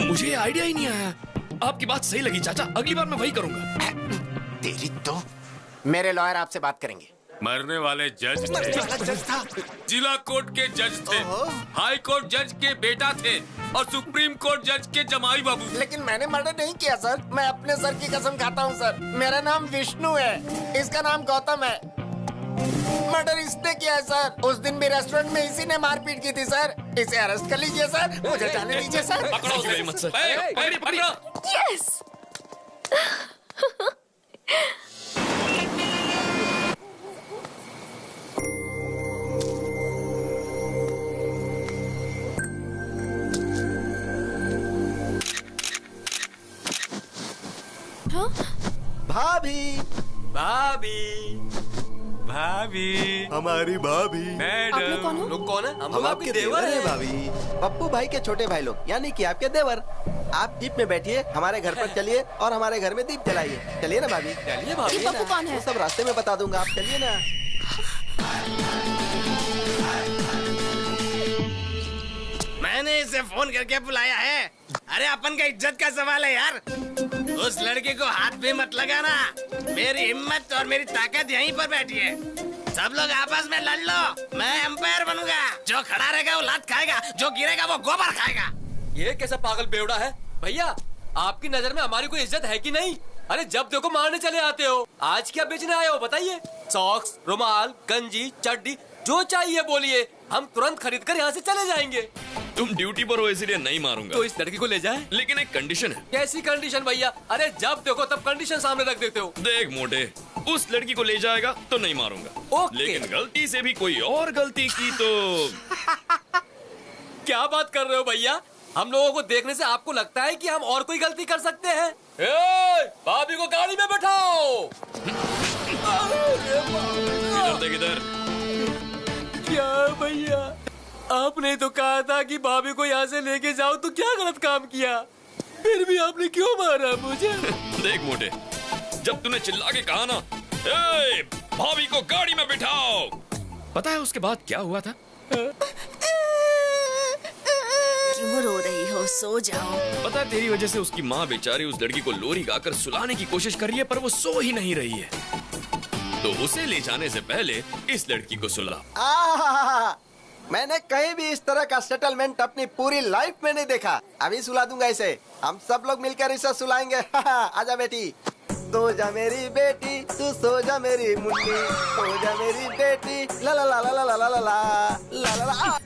मुझे आइडिया ही नहीं आया। आपकी बात सही लगी चाचा, अगली बार मैं वही करूंगा। तेरी तो। मेरे लॉयर आपसे बात करेंगे। मरने वाले जज था। जिला कोर्ट के जज थे, हाई कोर्ट जज के बेटा थे और सुप्रीम कोर्ट जज के जमाई बाबू। लेकिन मैंने मर्डर नहीं किया सर। मैं अपने सर की कसम खाता हूँ सर। मेरा नाम विष्णु है, इसका नाम गौतम है। मर्डर इसने किया है सर। उस दिन भी रेस्टोरेंट में इसी ने मारपीट की थी सर। इसे अरेस्ट कर लीजिए सर। मुझे जाने दीजिए सर। पकड़ो उसे मत सर। पकड़ो। यस। भाभी हमारी भाभी। मैडम लोग कौन है? हम आपके देवर हैं भाभी। पप्पू भाई के छोटे भाई लोग, यानी कि आपके देवर। आप जीप में बैठिए, हमारे घर पर चलिए और हमारे घर में दीप जलाइए। चलिए ना भाभी। चलिए भाभी। पप्पू कौन है? सब रास्ते में बता दूंगा, आप चलिए ना। मैंने इसे फोन करके बुलाया है। अरे अपन का इज्जत का सवाल है यार। उस लड़के को हाथ भी मत लगाना। मेरी हिम्मत और मेरी ताकत यहीं पर बैठी है। सब लोग आपस में लड़ लो, मैं एम्पायर बनूंगा। जो खड़ा रहेगा वो लात खाएगा, जो गिरेगा वो गोबर खाएगा। ये कैसा पागल बेवड़ा है? भैया आपकी नजर में हमारी कोई इज्जत है कि नहीं? अरे जब देखो मारने चले आते हो। आज क्या बेचने आए हो बताइए? सॉक्स, रुमाल, गंजी, चड्डी, जो चाहिए बोलिए, हम तुरंत खरीद कर यहाँ से चले जाएंगे। तुम ड्यूटी पर हो इसलिए नहीं मारूंगा। तो इस लड़की को ले जाए। लेकिन एक कंडीशन है। कैसी कंडीशन भैया? अरे जब देखो तब कंडीशन सामने रख देते हो। देख मोटे, उस लड़की को ले जाएगा तो नहीं मारूंगा। लेकिन गलती से भी कोई और गलती की तो क्या बात कर रहे हो भैया? हम लोगों को देखने से आपको लगता है कि हम और कोई गलती कर सकते हैं? भाभी को गाड़ी में बैठाओ। इधर देख इधर। क्या भैया, आपने तो कहा था कि भाभी को यहाँ से लेके जाओ, तो क्या गलत काम किया? फिर भी आपने क्यों मारा मुझे? देख मोटे, जब तूने चिल्ला के कहा ना, ए, भाभी को गाड़ी में बिठाओ, पता है उसके बाद क्या हुआ था? क्यों रो रही हो? सो जाओ। पता है तेरी वजह से उसकी माँ बेचारी उस लड़की को लोरी गाकर सुलाने की कोशिश कर रही है, पर वो सो ही नहीं रही है। तो उसे ले जाने से पहले इस लड़की को सुला। मैंने कहीं भी इस तरह का सेटलमेंट अपनी पूरी लाइफ में नहीं देखा। अभी सुला दूंगा इसे। हम सब लोग मिलकर इसे सुलाएंगे। आजा बेटी, सो जा मेरी बेटी, तू सो जा मेरी मुन्नी, सो जा मेरी बेटी। ला ला ला ला ला ला ला ला ला ला ला।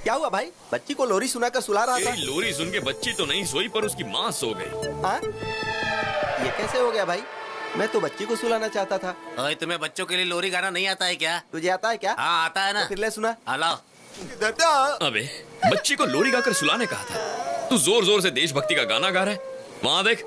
क्या हुआ भाई? बच्ची को लोरी सुनाकर सुला रहा था। लोरी सुन के बच्ची तो नहीं सोई, पर उसकी माँ सो गई। हाँ? ये कैसे हो गया भाई? मैं तो बच्ची को सुलाना चाहता था। ओए, तुम्हें बच्चों के लिए लोरी गाना नहीं आता है क्या? तुझे आता है क्या? हाँ आता है ना। तो फिर ले सुना। हेलो। अबे बच्ची को लोरी गाकर सुलाने कहा था, तू जोर जोर से देशभक्ति का गाना गा रहा है। वहां देख।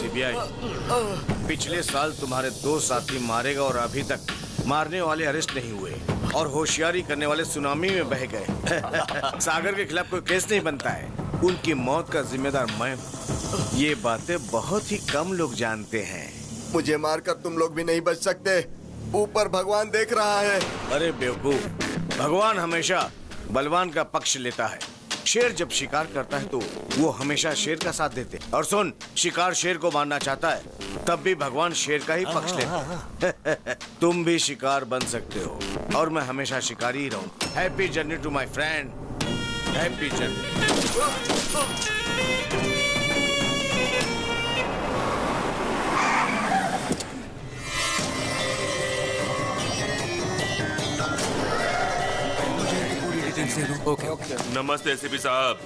सीबीआई, पिछले साल तुम्हारे 2 साथी मारे गए और अभी तक मारने वाले अरेस्ट नहीं हुए और होशियारी करने वाले सुनामी में बह गए। सागर के खिलाफ कोई केस नहीं बनता है, उनकी मौत का जिम्मेदार मैं हूँ। ये बातें बहुत ही कम लोग जानते हैं। मुझे मारकर तुम लोग भी नहीं बच सकते, ऊपर भगवान देख रहा है। अरे बेवकूफ, भगवान हमेशा बलवान का पक्ष लेता है। शेर जब शिकार करता है तो वो हमेशा शेर का साथ देते। और सुन, शिकार शेर को मारना चाहता है तब भी भगवान शेर का ही पक्ष लेते। तुम भी शिकार बन सकते हो और मैं हमेशा शिकारी ही रहूं। Happy journey to my friend, happy journey. Okay. नमस्ते एसीपी साहब,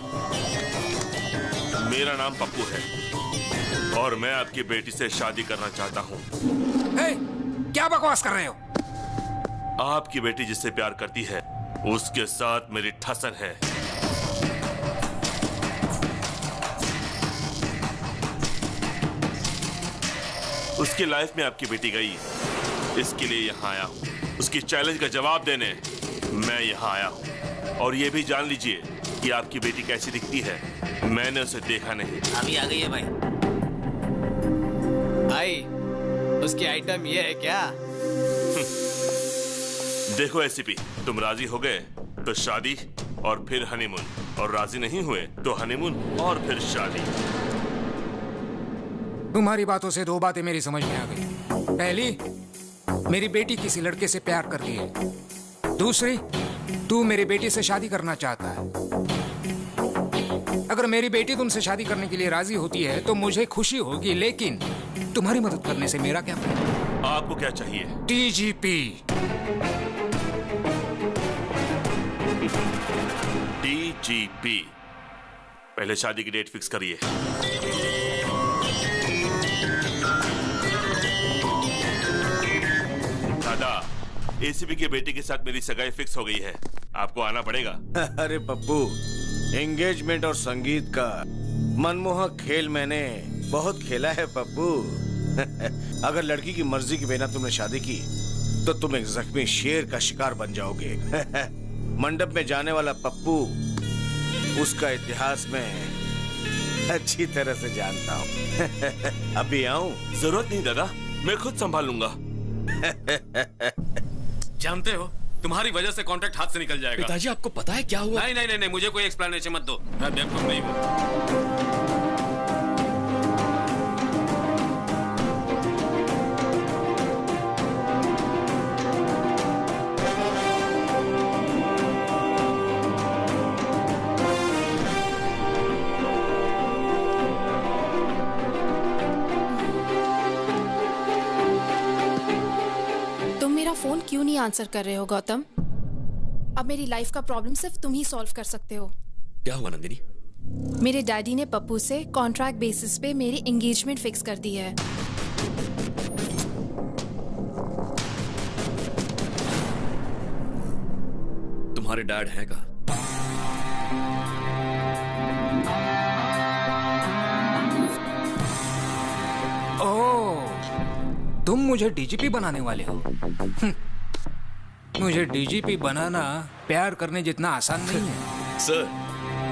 मेरा नाम पप्पू है और मैं आपकी बेटी से शादी करना चाहता हूँ। क्या बकवास कर रहे हो? आपकी बेटी जिससे प्यार करती है उसके साथ मेरी ठसन है। उसकी लाइफ में आपकी बेटी गई, इसके लिए यहाँ आया हूँ। उसकी चैलेंज का जवाब देने मैं यहाँ आया हूँ। और ये भी जान लीजिए कि आपकी बेटी कैसी दिखती है, मैंने उसे देखा नहीं। अभी आ गई है भाई। भाई, उसकी आइटम ये है क्या? देखो एसीपी, तुम राजी हो गए तो शादी और फिर हनीमून, और राजी नहीं हुए तो हनीमून और फिर शादी। तुम्हारी बातों से 2 बातें मेरी समझ में आ गई। पहली, मेरी बेटी किसी लड़के से प्यार कर रही है। दूसरी, तू मेरी बेटी से शादी करना चाहता है। अगर मेरी बेटी तुमसे शादी करने के लिए राजी होती है तो मुझे खुशी होगी, लेकिन तुम्हारी मदद करने से मेरा क्या फायदा? आपको क्या चाहिए? डीजीपी। डीजीपी, पहले शादी की डेट फिक्स करिए। दादा, एसीपी के बेटे के साथ मेरी सगाई फिक्स हो गई है, आपको आना पड़ेगा। अरे पप्पू, एंगेजमेंट और संगीत का मनमोहक खेल मैंने बहुत खेला है पप्पू। अगर लड़की की मर्जी के बिना तुमने शादी की तो तुम एक जख्मी शेर का शिकार बन जाओगे। मंडप में जाने वाला पप्पू उसका इतिहास में अच्छी तरह से जानता हूँ। अभी आऊं? जरूरत नहीं दादा, मैं खुद संभाल लूंगा। जानते हो, तुम्हारी वजह से कॉन्ट्रैक्ट हाथ से निकल जाएगा। पिताजी, आपको पता है क्या हुआ? नहीं, मुझे कोई एक्सप्लेनेशन मत दो, मैं बेवकूफ नहीं हूँ। फोन क्यों नहीं आंसर कर रहे हो गौतम? अब मेरी लाइफ का प्रॉब्लम सिर्फ तुम ही सॉल्व कर सकते हो। क्या हुआ नंदिनी? मेरे डैडी ने पप्पू से कॉन्ट्रैक्ट बेसिस पे मेरी एंगेजमेंट फिक्स कर दी है। तुम्हारे डैड हैं का? तुम मुझे डीजीपी बनाने वाले हो? मुझे डीजीपी बनाना प्यार करने जितना आसान नहीं है। सर,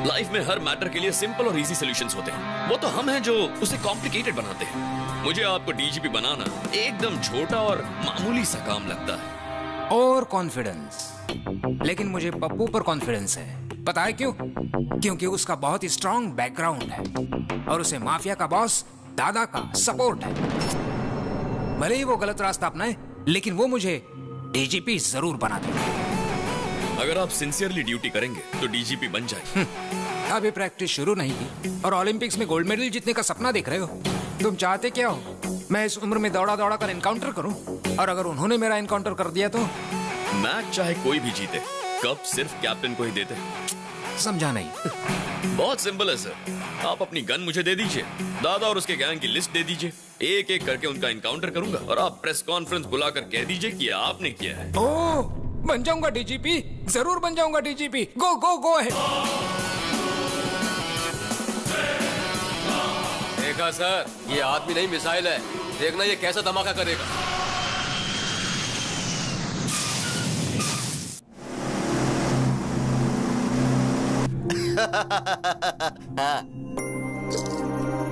लाइफ में हर मैटर के लिए सिंपल और इजी सॉल्यूशंस होते हैं। वो तो हम हैं जो उसे कॉम्प्लिकेटेड बनाते हैं। मुझे आपको डीजीपी बनाना एकदम छोटा और मामूली सा काम लगता है। और कॉन्फिडेंस, लेकिन मुझे पप्पू पर कॉन्फिडेंस है। पता है क्यों? क्योंकि उसका बहुत ही स्ट्रॉन्ग बैकग्राउंड है और उसे माफिया का बॉस दादा का सपोर्ट है। भले ही वो गलत रास्ता अपनाए, लेकिन वो मुझे डीजीपी जरूर बना देगा। अगर आप सिंसियरली ड्यूटी करेंगे तो डीजीपी बन जाएंगे। अभी प्रैक्टिस शुरू नहीं की और ओलंपिक्स में गोल्ड मेडल जीतने का सपना देख रहे हो। तुम चाहते क्या हो? मैं इस उम्र में दौड़ा दौड़ा कर एनकाउंटर करूं? और अगर उन्होंने मेरा एनकाउंटर कर दिया तो? मैच चाहे कोई भी जीते, कप सिर्फ कैप्टन को ही देते। समझा नहीं। बहुत सिंपल है सर, आप अपनी गन मुझे दे दीजिए, दादा और उसके गैंग की लिस्ट दे दीजिए, एक एक करके उनका एनकाउंटर करूंगा और आप प्रेस कॉन्फ्रेंस बुलाकर कह दीजिए कि आपने किया है। ओह, बन जाऊंगा डीजीपी, जरूर बन जाऊंगा डीजीपी। गो गो गो है। देखा सर, ये आदमी नहीं मिसाइल है। देखना ये कैसा धमाका करेगा।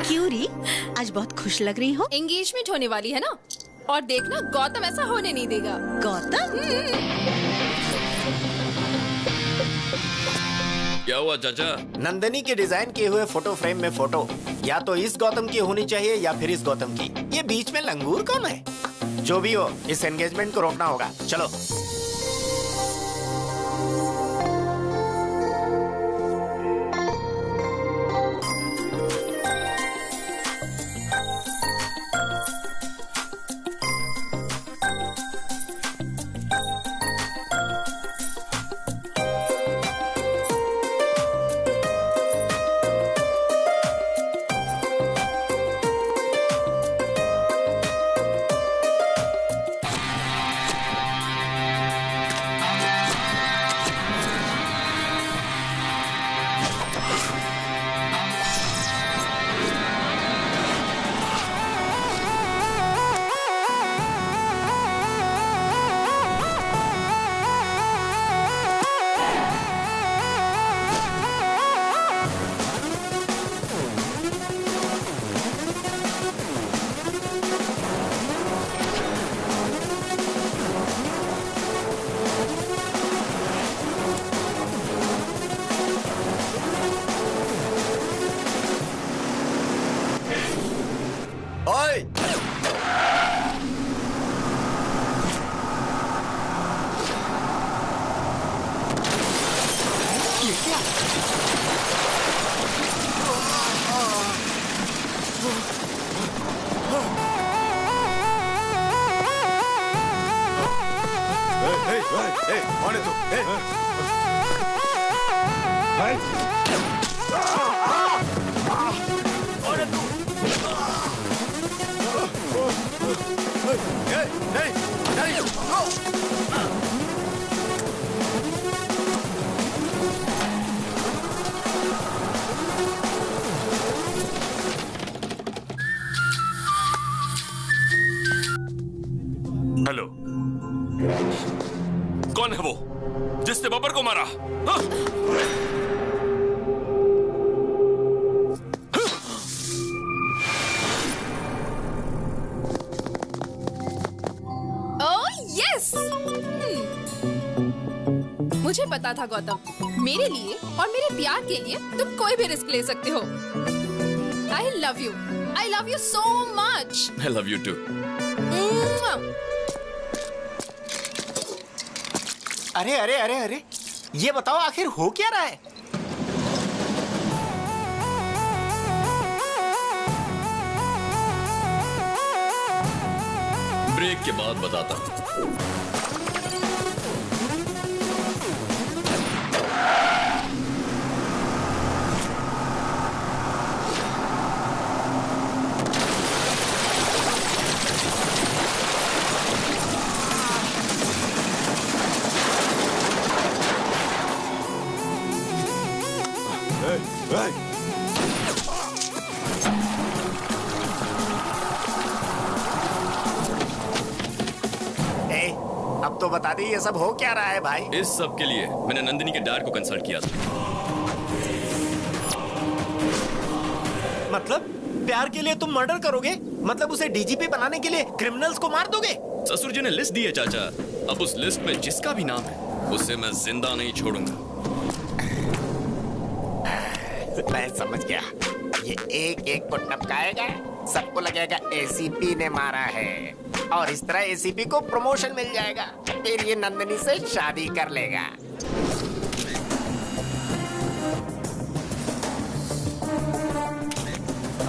क्यों री, आज बहुत खुश लग रही हो? एंगेजमेंट होने वाली है ना, और देखना गौतम ऐसा होने नहीं देगा। गौतम? क्या हुआ चाचा? नंदिनी के डिजाइन किए हुए फोटो फ्रेम में फोटो या तो इस गौतम की होनी चाहिए या फिर इस गौतम की। ये बीच में लंगूर कौन है? जो भी हो, इस एंगेजमेंट को रोकना होगा। चलो। हेलो, कौन है वो जिसने बब्बर को मारा? हाँ? मुझे पता था गौतम, मेरे लिए और मेरे प्यार के लिए तुम कोई भी रिस्क ले सकते हो। I love you so much. I love you too. अरे अरे अरे अरे, ये बताओ आखिर हो क्या रहा है? ब्रेक के बाद बताता हूँ। अब तो बता दी ये सब हो क्या रहा है भाई? इस सब के लिए मैंने नंदिनी के डैड को कंसल्ट किया था। मतलब प्यार के लिए तुम मर्डर करोगे? मतलब उसे डीजीपी बनाने के लिए क्रिमिनल्स को मार दोगे? ससुर जी ने लिस्ट दी है चाचा, अब उस लिस्ट में जिसका भी नाम है उसे मैं जिंदा नहीं छोड़ूंगा। मैं समझ गया, ये एक एक को टपकाएगा, सबको लगेगा एसीपी ने मारा है, और इस तरह एसीपी को प्रमोशन मिल जाएगा, फिर ये नंदिनी से शादी कर लेगा।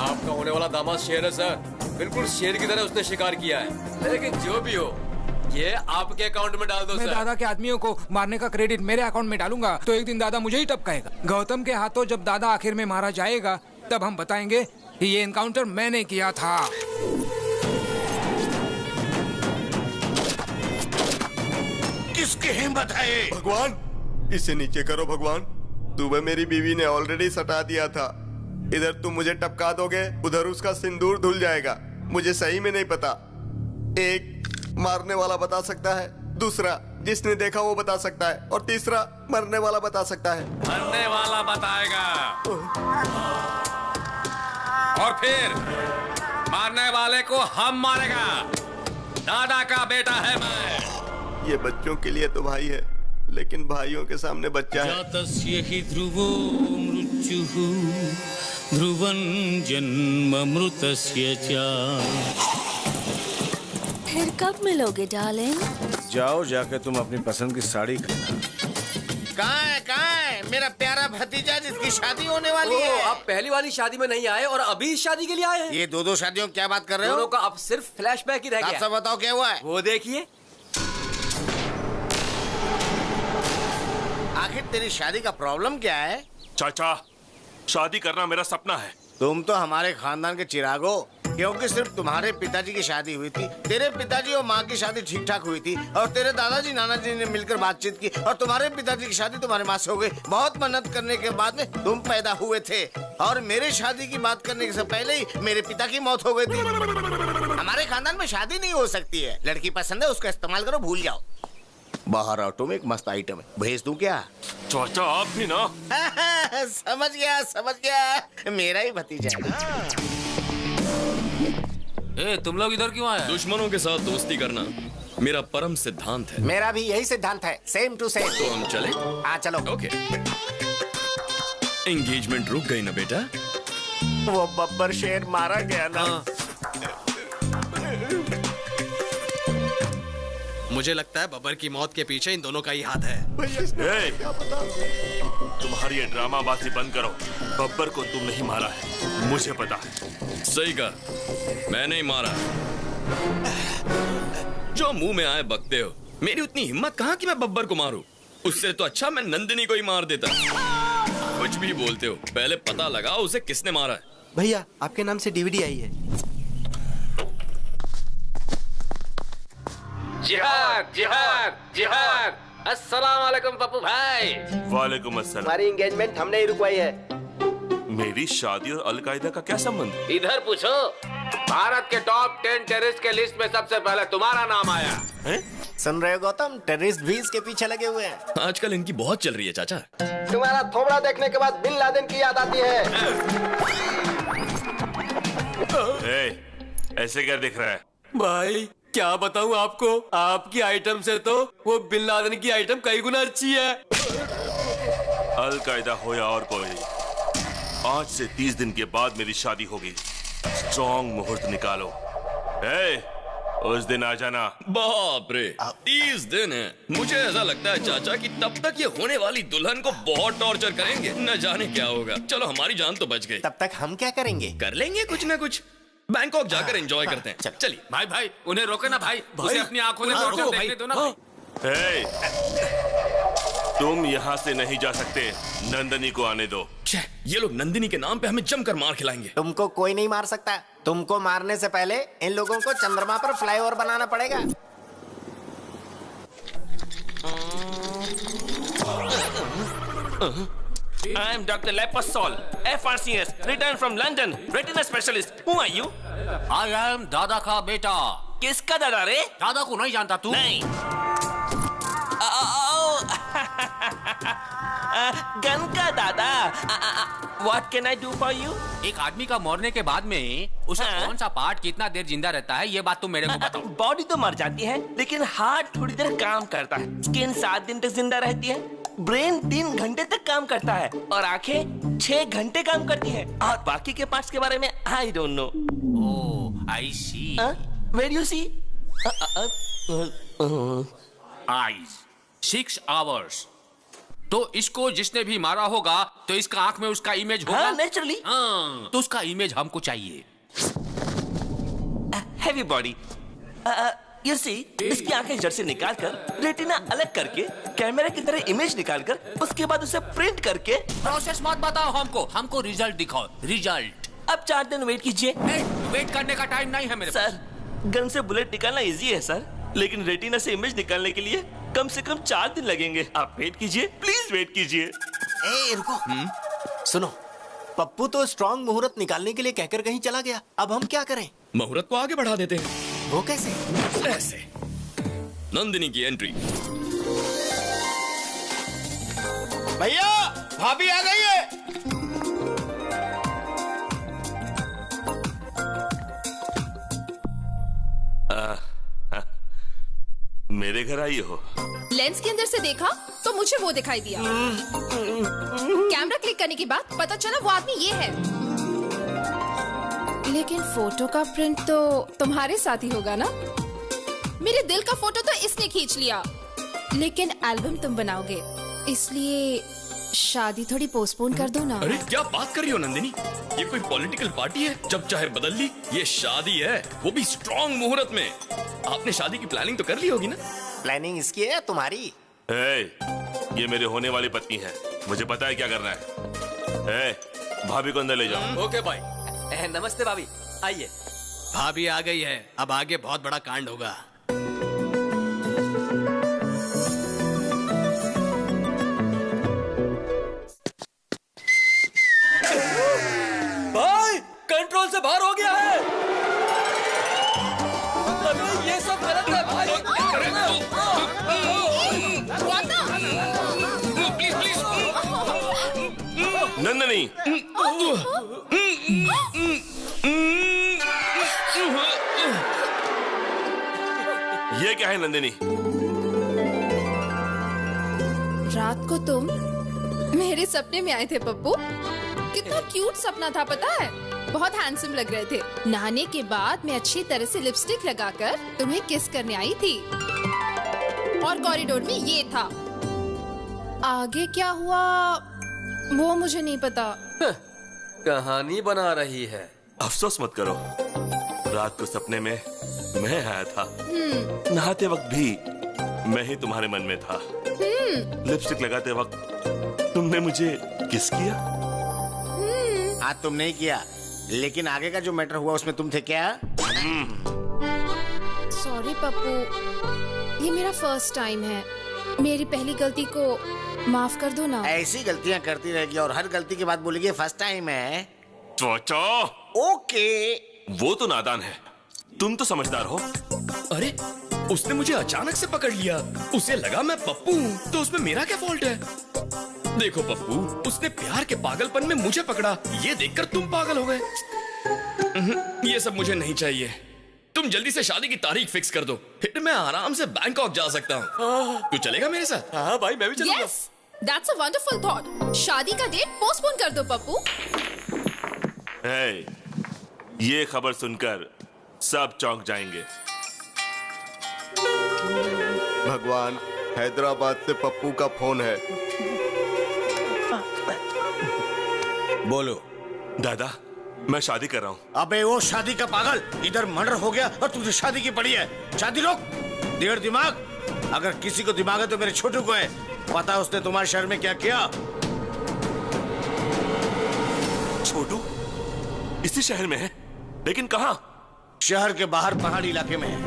आपका होने वाला दामाद शेर है सर, बिल्कुल शेर की तरह उसने शिकार किया है। लेकिन जो भी हो, ये आपके अकाउंट में डाल दो मैं सर। दादा के आदमियों को मारने का क्रेडिट मेरे अकाउंट में डालूंगा तो एक दिन दादा मुझे ही टपकाएगा। गौतम के हाथों जब दादा आखिर में मारा जाएगा तब हम बताएंगे कि ये एनकाउंटर मैंने किया था। किसकी हिम्मत है? भगवान, इसे नीचे करो भगवान। तुम्हें मेरी बीवी ने ऑलरेडी सटा दिया था, इधर तुम मुझे टपका दोगे, उधर उसका सिंदूर धुल जाएगा। मुझे सही में नहीं पता। एक मारने वाला बता सकता है, दूसरा जिसने देखा वो बता सकता है, और तीसरा मरने वाला बता सकता है। मरने वाला बताएगा और फिर मारने वाले को हम मारेगा। दादा का बेटा है मैं। ये बच्चों के लिए तो भाई है, लेकिन भाइयों के सामने बच्चा है। जातस्य हि ध्रुवो मृत्युः ध्रुवं जन्ममृतस्य च। फिर कब मिलोगे डार्लिंग? जाओ, जाके तुम अपनी पसंद की साड़ी खरीदो। कहाँ है मेरा प्यारा भतीजा जिसकी शादी होने वाली है? आप पहली वाली शादी में नहीं आए और अभी इस शादी के लिए आए हैं। ये दो शादियों की क्या बात कर रहे हो? दोनों का अब सिर्फ फ्लैशबैक ही रह गया। आप सब बताओ क्या हुआ है? वो देखिए। आखिर तेरी शादी का प्रॉब्लम क्या है? चाचा, शादी करना मेरा सपना है। तुम तो हमारे खानदान के चिराग हो, क्योंकि सिर्फ तुम्हारे पिताजी की शादी हुई थी, तेरे पिताजी और माँ की शादी ठीक ठाक हुई थी, और तेरे दादाजी नानाजी ने मिलकर बातचीत की, और तुम्हारे पिताजी की शादी तुम्हारे माँ से हो गई। बहुत मेहनत करने के बाद में तुम पैदा हुए थे, और मेरे शादी की बात करने से पहले ही मेरे पिता की मौत हो गई थी। हमारे खानदान में शादी नहीं हो सकती है। लड़की पसंद है, उसका इस्तेमाल करो, भूल जाओ। बाहर ऑटो में एक मस्त आइटम है, भेज दूं क्या? चाचा आप भी ना। समझ गया, मेरा ही भतीजा है। ए, तुम लोग इधर क्यों आए? दुश्मनों के साथ दोस्ती करना मेरा परम सिद्धांत है। मेरा भी यही सिद्धांत है, सेम टू सेम। तो हम चले? हाँ चलो। ओके। एंगेजमेंट रुक गई ना बेटा? वो बब्बर शेर मारा गया ना। मुझे लगता है बब्बर की मौत के पीछे इन दोनों का ही हाथ है। तुम्हारी ये ड्रामाबाजी बंद करो। बब्बर को तुम नहीं मारा है, मुझे पता है। सही कहा, मैंने ही मारा। जो मुंह में आए बकते हो। मेरी उतनी हिम्मत कहाँ कि मैं बब्बर को मारूं? उससे तो अच्छा मैं नंदिनी को ही मार देता। कुछ भी बोलते हो, पहले पता लगाओ उसे किसने मारा है। भैया, आपके नाम से डीवीडी आई है। जिहाद जिहाद जिहाद। अस्सलाम वालेकुम पप्पू भाई। वालेकुम अस्सलाम। हमारी एंगेजमेंट हमने ही रुकवाई है। मेरी शादी और अलकायदा का क्या संबंध? इधर पूछो। भारत के टॉप 10 टेररिस्ट के लिस्ट में सबसे पहले तुम्हारा नाम आया है? सुन रहे हो गौतम, टेररिस्ट भी इसके पीछे लगे हुए हैं। आजकल इनकी बहुत चल रही है चाचा। तुम्हारा थोबड़ा देखने के बाद बिन लादेन की याद आती है। ऐसे क्या दिख रहा है? भाई क्या बताऊं आपको, आपकी आइटम से तो वो बिन लादेन की आइटम कई गुना अच्छी है। अलकायदा हो या और कोई, आज से 30 दिन के बाद मेरी शादी होगी। स्ट्रॉन्ग मुहूर्त निकालो। उस दिन आ जाना। बाप रे, 30 दिन है। मुझे ऐसा लगता है चाचा कि तब तक ये होने वाली दुल्हन को बहुत टॉर्चर करेंगे, न जाने क्या होगा। चलो हमारी जान तो बच गई। तब तक हम क्या करेंगे? कर लेंगे कुछ न कुछ। बैंकॉक जाकर एंजॉय करते हैं। चलिए भाई भाई, उन्हें रोके ना भाई, उसे अपनी आंखों से टॉर्चर देखने दो ना भाई। तुम यहाँ से नहीं जा सकते, नंदिनी को आने दो। ये लोग नंदिनी के नाम पे हमें जमकर मार खिलाएंगे। तुमको कोई नहीं मार सकता। तुमको मारने से पहले इन लोगों को चंद्रमा पर फ्लाईओवर बनाना पड़ेगा। I am Dr. Lepasol, FRCS, returned from London, retina specialist. Who are you? I am दादा का बेटा। किसका दादा रे? दादा को नहीं जानता तू? नहीं। गन का दादा। What can I do for you? एक आदमी का मरने के बाद में उसे कौन सा पार्ट कितना देर जिंदा रहता है, ये बात तुम मेरे को बताओ। बॉडी तो मर जाती है, लेकिन हार्ट थोड़ी देर काम करता है। स्किन 7 दिन तक जिंदा रहती है। ब्रेन 3 घंटे तक काम करता है, और आंखें 6 घंटे काम करती है। और बाकी के पार्ट्स के बारे में I don't know. Oh, I see. Where you see? Eyes 6 hours. तो इसको जिसने भी मारा होगा तो इसका आंख में उसका इमेज होगा। नेचुरली। तो उसका इमेज हमको चाहिए। Heavy body. यू सी, इसकी आंखें जड़ से निकालकर रेटिना अलग करके कैमरा की तरह इमेज निकालकर उसके बाद उसे प्रिंट करके। प्रोसेस मत बताओ हमको रिजल्ट दिखाओ। रिजल्ट अब 4 दिन वेट कीजिए। वेट करने का टाइम नहीं है मेरे पास। सर, गन से बुलेट निकालना इजी है सर, लेकिन रेटिना से इमेज निकालने के लिए कम से कम 4 दिन लगेंगे। आप वेट कीजिए, प्लीज वेट कीजिए। रुको। सुनो, पप्पू तो स्ट्रांग मुहूर्त निकालने के लिए कहकर कहीं चला गया। अब हम क्या करें? मुहूर्त को आगे बढ़ा देते हैं। वो कैसे? ऐसे। नंदिनी की एंट्री। भैया, भाभी आ गई है। मेरे घर आई हो? लेंस के अंदर से देखा तो मुझे वो दिखाई दिया। कैमरा क्लिक करने के बाद पता चला वो आदमी ये है। लेकिन फोटो का प्रिंट तो तुम्हारे साथ ही होगा ना? मेरे दिल का फोटो तो इसने खींच लिया, लेकिन एल्बम तुम बनाओगे, इसलिए शादी थोड़ी पोस्टपोन कर दो ना। अरे क्या बात कर रही हो नंदिनी? ये कोई पॉलिटिकल पार्टी है? जब चाहे बदल ली। ये शादी है, वो भी स्ट्रांग मुहूर्त में। आपने शादी की प्लानिंग तो कर ली होगी ना? प्लानिंग इसकी है या तुम्हारी? ये मेरे होने वाली पत्नी है, मुझे पता है क्या करना है। भाभी को अंदर ले जाओ। ओके भाई। नमस्ते भाभी, आइए। भाभी आ गई है, अब आगे बहुत बड़ा कांड होगा। भाई कंट्रोल से बाहर हो गया है। अरे ये सब गलत है भाई। नंदिनी, ये क्या है नंदिनी? रात को तुम मेरे सपने में आए थे पप्पू। कितना क्यूट सपना था पता है? बहुत हैंडसम लग रहे थे। नहाने के बाद मैं अच्छी तरह से लिपस्टिक लगाकर तुम्हें किस करने आई थी, और कॉरिडोर में ये था। आगे क्या हुआ वो मुझे नहीं पता। कहानी बना रही है। अफसोस मत करो, रात को सपने में मैं आया था। नहाते वक्त भी मैं ही तुम्हारे मन में था। लिपस्टिक लगाते वक्त तुमने मुझे किस किया? आज तुम नहीं किया, लेकिन आगे का जो मैटर हुआ उसमें तुम थे क्या? सॉरी पप्पू, ये मेरा फर्स्ट टाइम है। मेरी पहली गलती को माफ कर दो ना। ऐसी गलतियां करती रहेगी और हर गलती के बाद बोलेगी फर्स्ट टाइम है। चोचो। ओके। वो तो नादान है, तुम तो समझदार हो। अरे उसने मुझे अचानक से पकड़ लिया। उसे लगा मैं पप्पू हूँ, तो उसमें मेरा क्या फॉल्ट है? देखो पप्पू, उसने प्यार के पागलपन में मुझे पकड़ा, ये देखकर तुम पागल हो गए। ये सब मुझे नहीं चाहिए। तुम जल्दी से शादी की तारीख फिक्स कर दो, फिर मैं आराम से बैंकॉक जा सकता हूँ। तू चलेगा मेरे साथ? हाँ भाई, मैं भी चलूंगा। Yes, that's a wonderful thought. शादी का डेट पोस्टपोन कर दो पप्पू। ये खबर सुनकर सब चौंक जाएंगे। भगवान, हैदराबाद से पप्पू का फोन है। बोलो। दादा, मैं शादी कर रहा हूँ। अबे वो शादी का पागल, इधर मर्डर हो गया और तुझे शादी की पड़ी है। शादी रोक। देर दिमाग, अगर किसी को दिमाग है तो मेरे छोटू को है। पता उसने तुम्हारे शहर में क्या किया? छोटू इसी शहर में है, लेकिन कहाँ? शहर के बाहर पहाड़ी इलाके में है।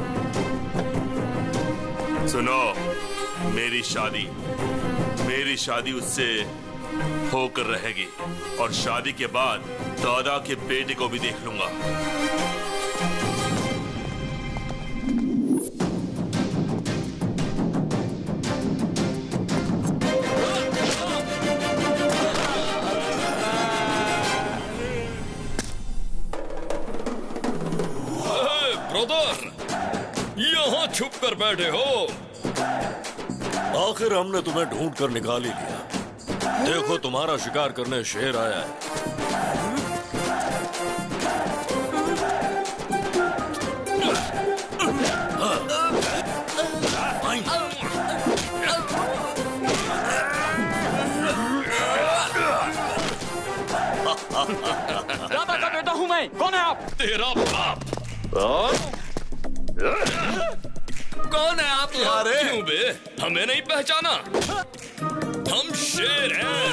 सुनो, मेरी शादी उससे होकर रहेगी, और शादी के बाद दादा के बेटे को भी देख लूंगा। ब्रदर, यहाँ छुप कर बैठे हो? आखिर हमने तुम्हें ढूंढ कर निकाल ही लिया। देखो, तुम्हारा शिकार करने शेर आया है। दादा का बेटा हूँ मैं। कौन है आप? तेरा बाप। कौन है आप? क्यों बे? हमें नहीं पहचाना? हम शेर हैं।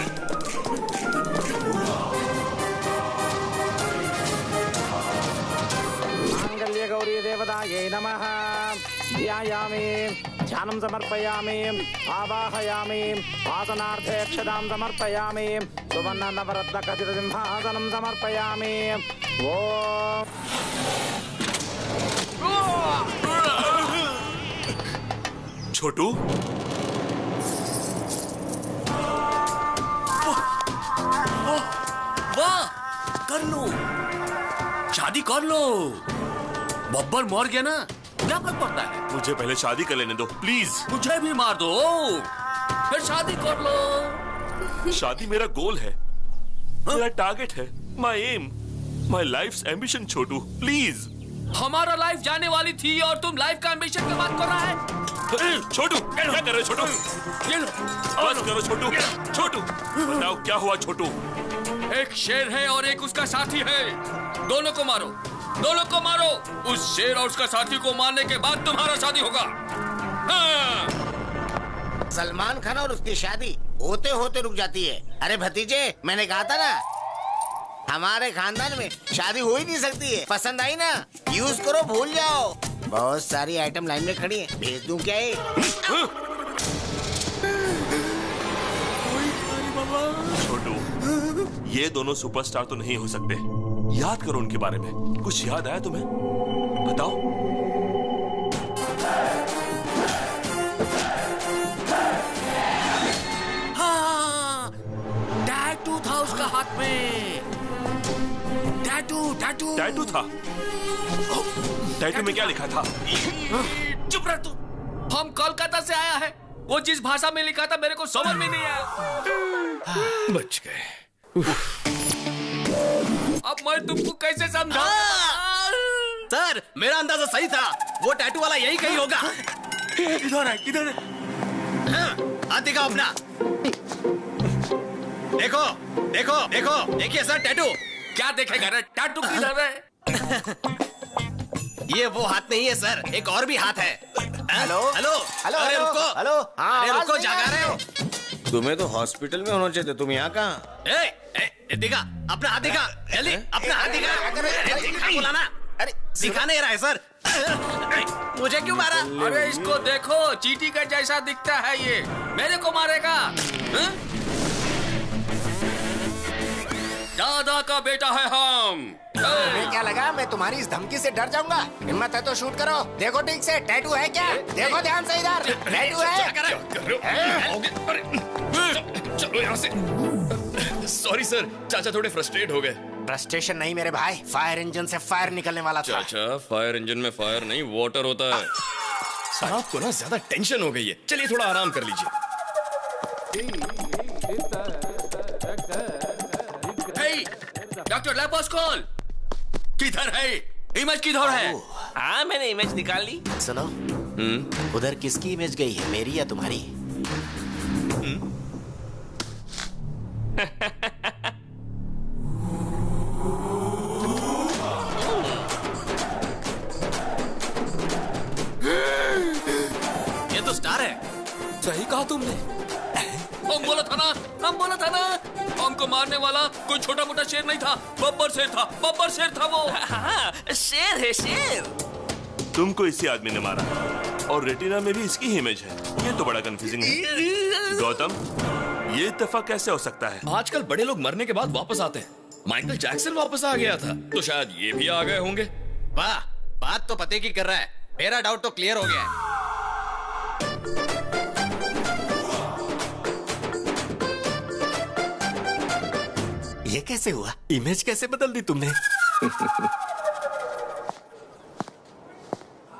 मांगल्य गौरी देवताये नमः। ध्यायामि ध्यानं समर्पयामि आवाहयामि आसनार्थे अक्षतां समर्पयामि सुवर्ण नवरत्न खचित सिंहासनं समर्पयामि ओम छोटू वाह कर लो, शादी कर लो। बब्बर मर गया ना, क्या फर्क पड़ता है? मुझे पहले शादी कर लेने दो प्लीज। मुझे भी मार दो, फिर शादी कर लो। शादी मेरा गोल है, मेरा टारगेट है, my aim, my life's ambition. Chhotu please. हमारा लाइफ जाने वाली थी और तुम लाइफ का एम्बिशन की बात कर रहा है? छोटू क्या कर रहे हो? छोटू बस करो छोटू। छोटू बताओ क्या हुआ? छोटू एक शेर है और एक उसका साथी है, दोनों को मारो, दोनों को मारो। उस शेर और उसका साथी को मारने के बाद तुम्हारा शादी होगा। हाँ। सलमान खान और उसकी शादी होते होते रुक जाती है। अरे भतीजे, मैंने कहा था ना, हमारे खानदान में शादी हो ही नहीं सकती है। पसंद आई ना, यूज करो, भूल जाओ। बहुत सारी आइटम लाइन में खड़ी है, भेज दूं क्या ये? छोटू ये दोनों सुपरस्टार तो नहीं हो सकते। याद करो उनके बारे में। कुछ याद आया तुम्हें? बताओ। हाँ, टैटू था उसका हाथ में। टैटू टैटू टैटू था? टैटू में क्या लिखा था? चुप रह तू। हम कोलकाता से आया है, वो जिस भाषा में लिखा था मेरे को समझ में नहीं आया। बच गए। अब मैं तुमको कैसे समझा? सर मेरा अंदाजा सही था, वो टैटू वाला यही कहीं होगा। किधर है? किधर है? हाथ दिखाओ अपना। देखो देखो देखो, देखिए सर टैटू। क्या देखेगा रे? टैटू किधर है? ये वो हाथ नहीं है सर, एक और भी हाथ है। हेलो हेलो हेलो, अरे रुको, हेलो। हाँ, अरे रुको, आवाज जागा नहीं रहे हो? तुम्हें तो हॉस्पिटल में होना चाहिए, तुम यहाँ कहाँ? दिखा अपना हाथ, दिखा जल्दी अपना हाथ दिखा। अरे दिखा बोला ना, अरे दिखा नहीं रहा है सर। मुझे क्यों मारा? अरे इसको देखो, चींटी का जैसा दिखता है ये, मेरे को मारेगा? दादा का बेटा है हम। तुम्हें क्या लगा मैं तुम्हारी इस धमकी से डर जाऊंगा? हिम्मत है तो शूट करो। देखो ठीक से, टैटू है क्या? देखो ध्यान से इधर, टैटू है। चलो यहाँ से। सॉरी सर, चाचा थोड़े फ्रस्ट्रेट हो गए। फ्रस्ट्रेशन नहीं मेरे भाई, फायर इंजन से फायर निकलने वाला था। चाचा फायर इंजन में फायर नहीं, वाटर होता है। सर आपको ना ज्यादा टेंशन हो गई है, चलिए थोड़ा आराम कर लीजिए। डॉक्टर लेपोस्कोल किधर है? इमेज किधर है? हाँ मैंने इमेज निकाल ली। सुनो, उधर किसकी इमेज गई है, मेरी या तुम्हारी? ये तो स्टार है। सही कहा तुमने। हम बोला था ना, हम बोला था ना, हमको मारने वाला कोई छोटा मोटा शेर नहीं था, बब्बर शेर था, बब्बर शेर था वो। हाँ, शेर है शेर। तुमको इसी आदमी ने मारा और रेटिना में भी इसकी ही इमेज है। ये तो बड़ा कंफ्यूजिंग है। गौतम, ये इत्तेफाक कैसे हो सकता है? आजकल बड़े लोग मरने के बाद वापस आते हैं। माइकल जैक्सन वापस आ गया था, तो शायद ये भी आ गए होंगे। वाह, बात तो पते की कर रहा है। मेरा डाउट तो क्लियर हो गया है। ये कैसे हुआ? इमेज कैसे बदल दी तुमने?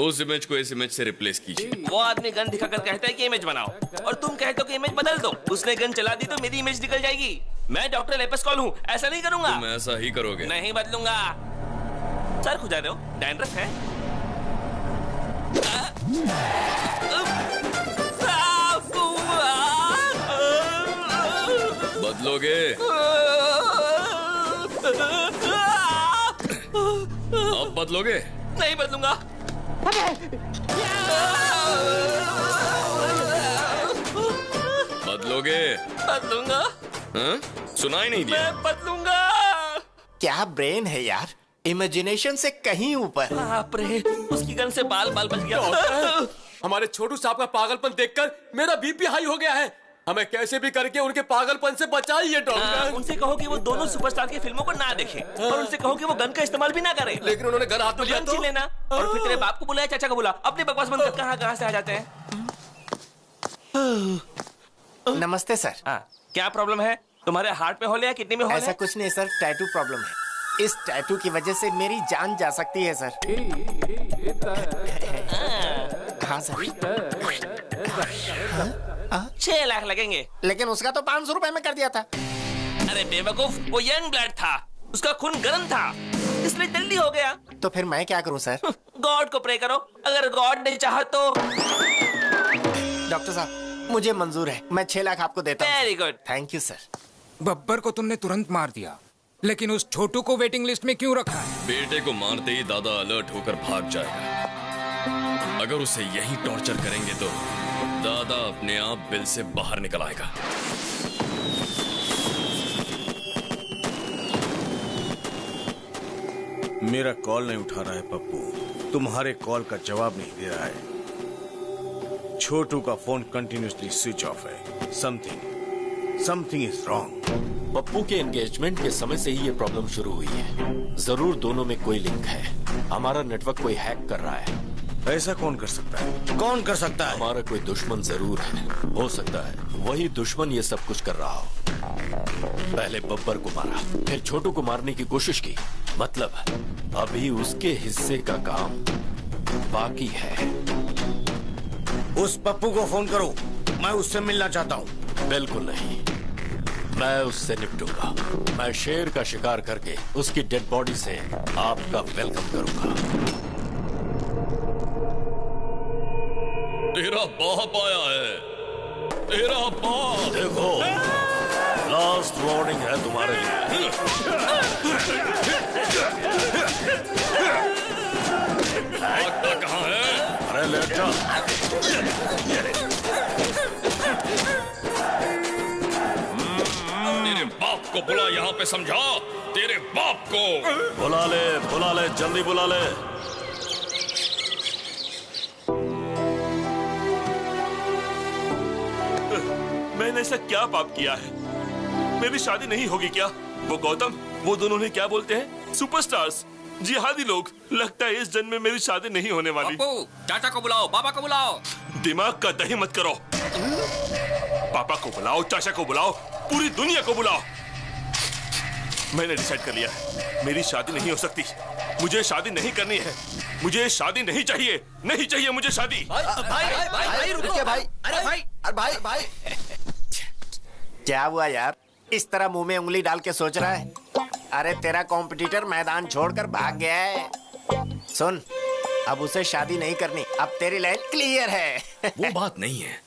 उस इमेज को इस इमेज से रिप्लेस कीजिए। वो आदमी गन दिखाकर कहता है कि इमेज बनाओ, और तुम कहते हो कि इमेज बदल दो। उसने गन चला दी तो मेरी इमेज निकल जाएगी। मैं डॉक्टर लेपेस्कॉल हूँ, ऐसा नहीं करूंगा। तुम ऐसा ही करोगे? नहीं बदलूंगा। सर खुजा रहे हो? डैंड्रफ है? बदलोगे? अब बदलोगे? नहीं बदलूंगा। बदलोगे? बदलूंगा। हाँ? सुनाई नहीं दिया। मैं बदलूंगा। क्या ब्रेन है यार, इमेजिनेशन से कहीं ऊपर। बाप रे, उसकी गन से बाल बाल बच गया। हमारे छोटू साहब का पागलपन देखकर मेरा बीपी हाई हो गया है। हमें कैसे भी करके उनके पागलपन से बचाइए डॉक्टर। उनसे कहो कि वो दोनों सुपरस्टार की फिल्मों को ना देखें और उनसे कहो कि वो गन का इस्तेमाल भी ना करें। लेकिन उन्होंने गन हाथ में लिया तो लेना और फिर तेरे बाप को बुलाया, चाचा को बुला, अपने बकवास बंद कर। कहाँ से आ जाते हैं। नमस्ते सर। क्या प्रॉब्लम है? तुम्हारे हार्ट में होल या किडनी में होल? ऐसा कुछ नहीं सर, टैटू प्रॉब्लम है। इस टैटू की वजह से मेरी जान जा सकती है सर। हाँ सर। 6 लाख लगेंगे। लेकिन उसका तो 500 रुपए में कर दिया था। अरे बेवकूफ, वो यंग ब्लड था, उसका खून गर्म था, इसलिए जल्दी हो गया। तो फिर मैं क्या करूं सर? गॉड को प्रे करो, अगर गॉड ने चाहा तो। डॉक्टर साहब मुझे मंजूर है, मैं 6 लाख आपको देता हूं। Very good, thank you sir. Babbar को तुमने तुरंत मार दिया, लेकिन उस छोटू को वेटिंग लिस्ट में क्यों रखा है? बेटे को मारते ही दादा अलर्ट होकर भाग जाएगा। अगर उसे यहीं टॉर्चर करेंगे तो दादा अपने आप बिल से बाहर निकल आएगा। मेरा कॉल नहीं उठा रहा है पप्पू, तुम्हारे कॉल का जवाब नहीं दे रहा है। छोटू का फोन कंटिन्यूसली स्विच ऑफ है। Something is wrong. पप्पू के एंगेजमेंट के समय से ही ये प्रॉब्लम शुरू हुई है। जरूर दोनों में कोई लिंक है। हमारा नेटवर्क कोई हैक कर रहा है। ऐसा कौन कर सकता है? कौन कर सकता है? हमारा कोई दुश्मन जरूर है। हो सकता है वही दुश्मन ये सब कुछ कर रहा हो। पहले बब्बर को मारा, फिर छोटू को मारने की कोशिश की। मतलब अभी उसके हिस्से का काम बाकी है। उस पप्पू को फोन करो, मैं उससे मिलना चाहता हूँ। बिल्कुल नहीं, मैं उससे निपटूंगा। मैं शेर का शिकार करके उसकी डेड बॉडी से आपका वेलकम करूंगा। तेरा बाप आया है, तेरा बाप। देखो, लास्ट वार्निंग है तुम्हारे लिए। भागता कहाँ है? अरे लेट जा। तेरे बाप को बुला, यहाँ पे समझा। तेरे बाप को बुला ले, जल्दी बुला ले। मैंने ऐसा क्या पाप किया है? मेरी शादी नहीं होगी क्या? वो गौतम, वो दोनों ने क्या बोलते हैं, सुपरस्टार्स, जिहादी लोग। लगता है इस जन्म में मेरी शादी नहीं होने वाली। चाचा को बुलाओ, पापा को बुलाओ। दिमाग का दही मत करो। पापा को बुलाओ, चाचा को बुलाओ, पूरी दुनिया को बुलाओ। मैंने डिसाइड कर लिया है, मेरी शादी नहीं हो सकती। मुझे शादी नहीं करनी है। मुझे शादी नहीं चाहिए, नहीं चाहिए मुझे शादी। भाई रुकिए भाई। अरे भाई क्या हुआ यार? इस तरह मुंह में उंगली डाल के सोच रहा है? अरे तेरा कॉम्पिटिटर मैदान छोड़कर भाग गया है। सुन, अब उसे शादी नहीं करनी। अब तेरी लाइन क्लियर है। वो बात नहीं है,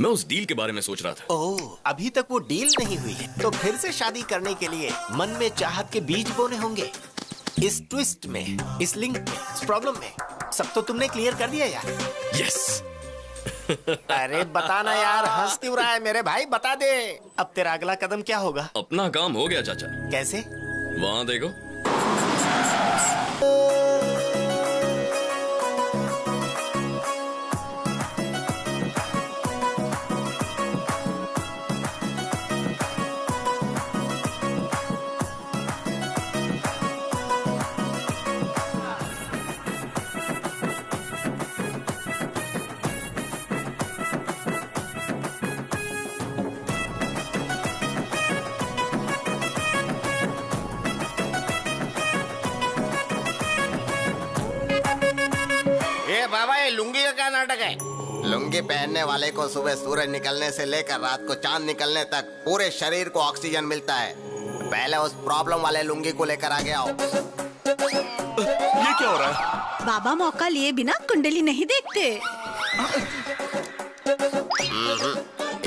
मैं उस डील के बारे में सोच रहा था। ओह, अभी तक वो डील नहीं हुई है, तो फिर से शादी करने के लिए मन में चाहत के बीज बोने होंगे। इस ट्विस्ट में, इस लिंक में, इस प्रॉब्लम में सब तो तुमने क्लियर कर दिया यार। यस। अरे बताना यार, हंस क्यों रहा है मेरे भाई? बता दे, अब तेरा अगला कदम क्या होगा? अपना काम हो गया चाचा। कैसे? वहां देखो। बाबा, ये लुंगी का क्या नाटक है? लुंगी पहनने वाले को सुबह सूरज निकलने से लेकर रात को चांद निकलने तक पूरे शरीर को ऑक्सीजन मिलता है। पहले उस प्रॉब्लम वाले लुंगी को लेकर आ गया हो। ये क्या हो रहा है? बाबा मौका लिए बिना कुंडली नहीं देखते।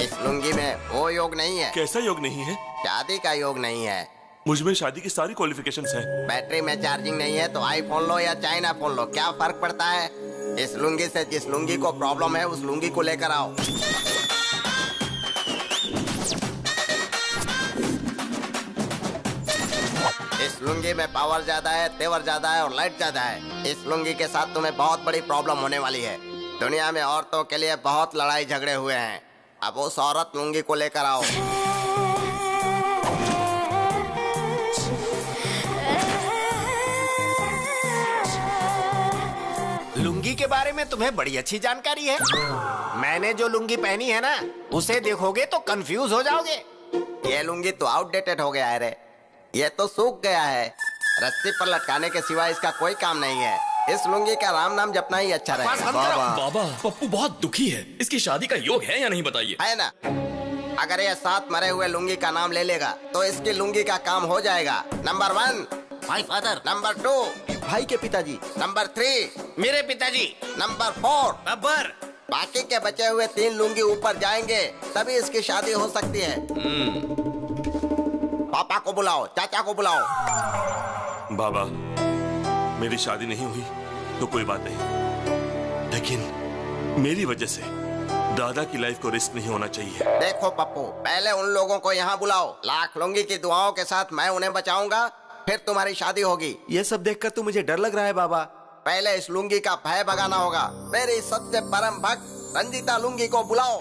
इस लुंगी में वो योग नहीं है। कैसा योग नहीं है? शादी का योग नहीं है। मुझमें शादी की सारी क्वालिफिकेशंस हैं। बैटरी में चार्जिंग नहीं है तो आईफोन लो या चाइना फोन लो, क्या फर्क पड़ता है? इस लुंगी से जिस लुंगी को प्रॉब्लम है उस लुंगी को लेकर आओ। इस लुंगी में पावर ज्यादा है, तेवर ज्यादा है और लाइट ज्यादा है। इस लुंगी के साथ तुम्हें बहुत बड़ी प्रॉब्लम होने वाली है। दुनिया में औरतों के लिए बहुत लड़ाई झगड़े हुए हैं। अब उस औरत लुंगी को लेकर आओ। लुंगी के बारे में तुम्हें बड़ी अच्छी जानकारी है। मैंने जो लुंगी पहनी है ना, उसे देखोगे तो कंफ्यूज हो जाओगे। ये लुंगी तो आउटडेटेड हो गया है रे। ये तो सूख गया है। रस्सी पर लटकाने के सिवा इसका कोई काम नहीं है। इस लुंगी का राम नाम जपना ही अच्छा रहेगा। बाबा, पप्पू बहुत दुखी है। इसकी शादी का योग है या नहीं बताइए? है ना। अगर ये 7 मरे हुए लुंगी का नाम ले लेगा तो इसकी लुंगी का काम हो जाएगा। नंबर 1 माय फादर, नंबर 2 भाई के पिताजी, नंबर 3 मेरे पिताजी, नंबर 4 बब्बर। बाकी के बचे हुए 3 लुंगी ऊपर जाएंगे तभी इसकी शादी हो सकती है। पापा को बुलाओ, चाचा को बुलाओ। बाबा, मेरी शादी नहीं हुई तो कोई बात नहीं, लेकिन मेरी वजह से दादा की लाइफ को रिस्क नहीं होना चाहिए। देखो पप्पू, पहले उन लोगों को यहाँ बुलाओ। लाख लुंगी की दुआओं के साथ मैं उन्हें बचाऊंगा, फिर तुम्हारी शादी होगी। ये सब देखकर तो मुझे डर लग रहा है बाबा। पहले इस लुंगी का भय भगाना होगा। मेरी सबसे परम भक्त रंजीता लुंगी को बुलाओ।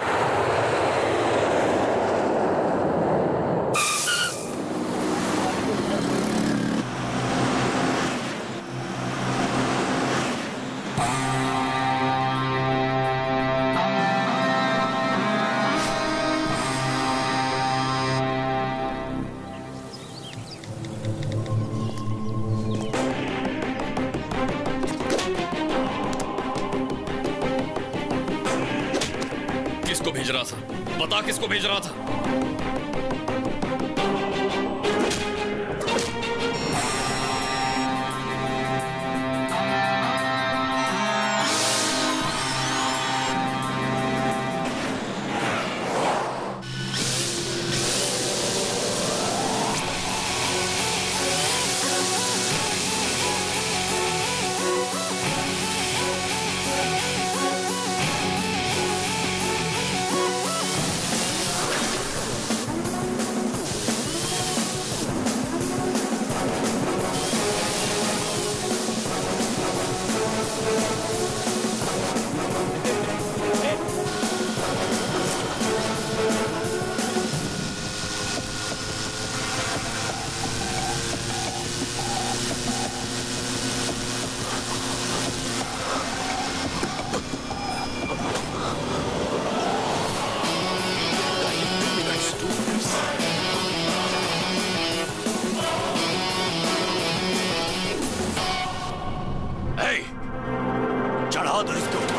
किसको भेज रहा था? बता किसको भेज रहा था? चढ़ा दो इसके ऊपर।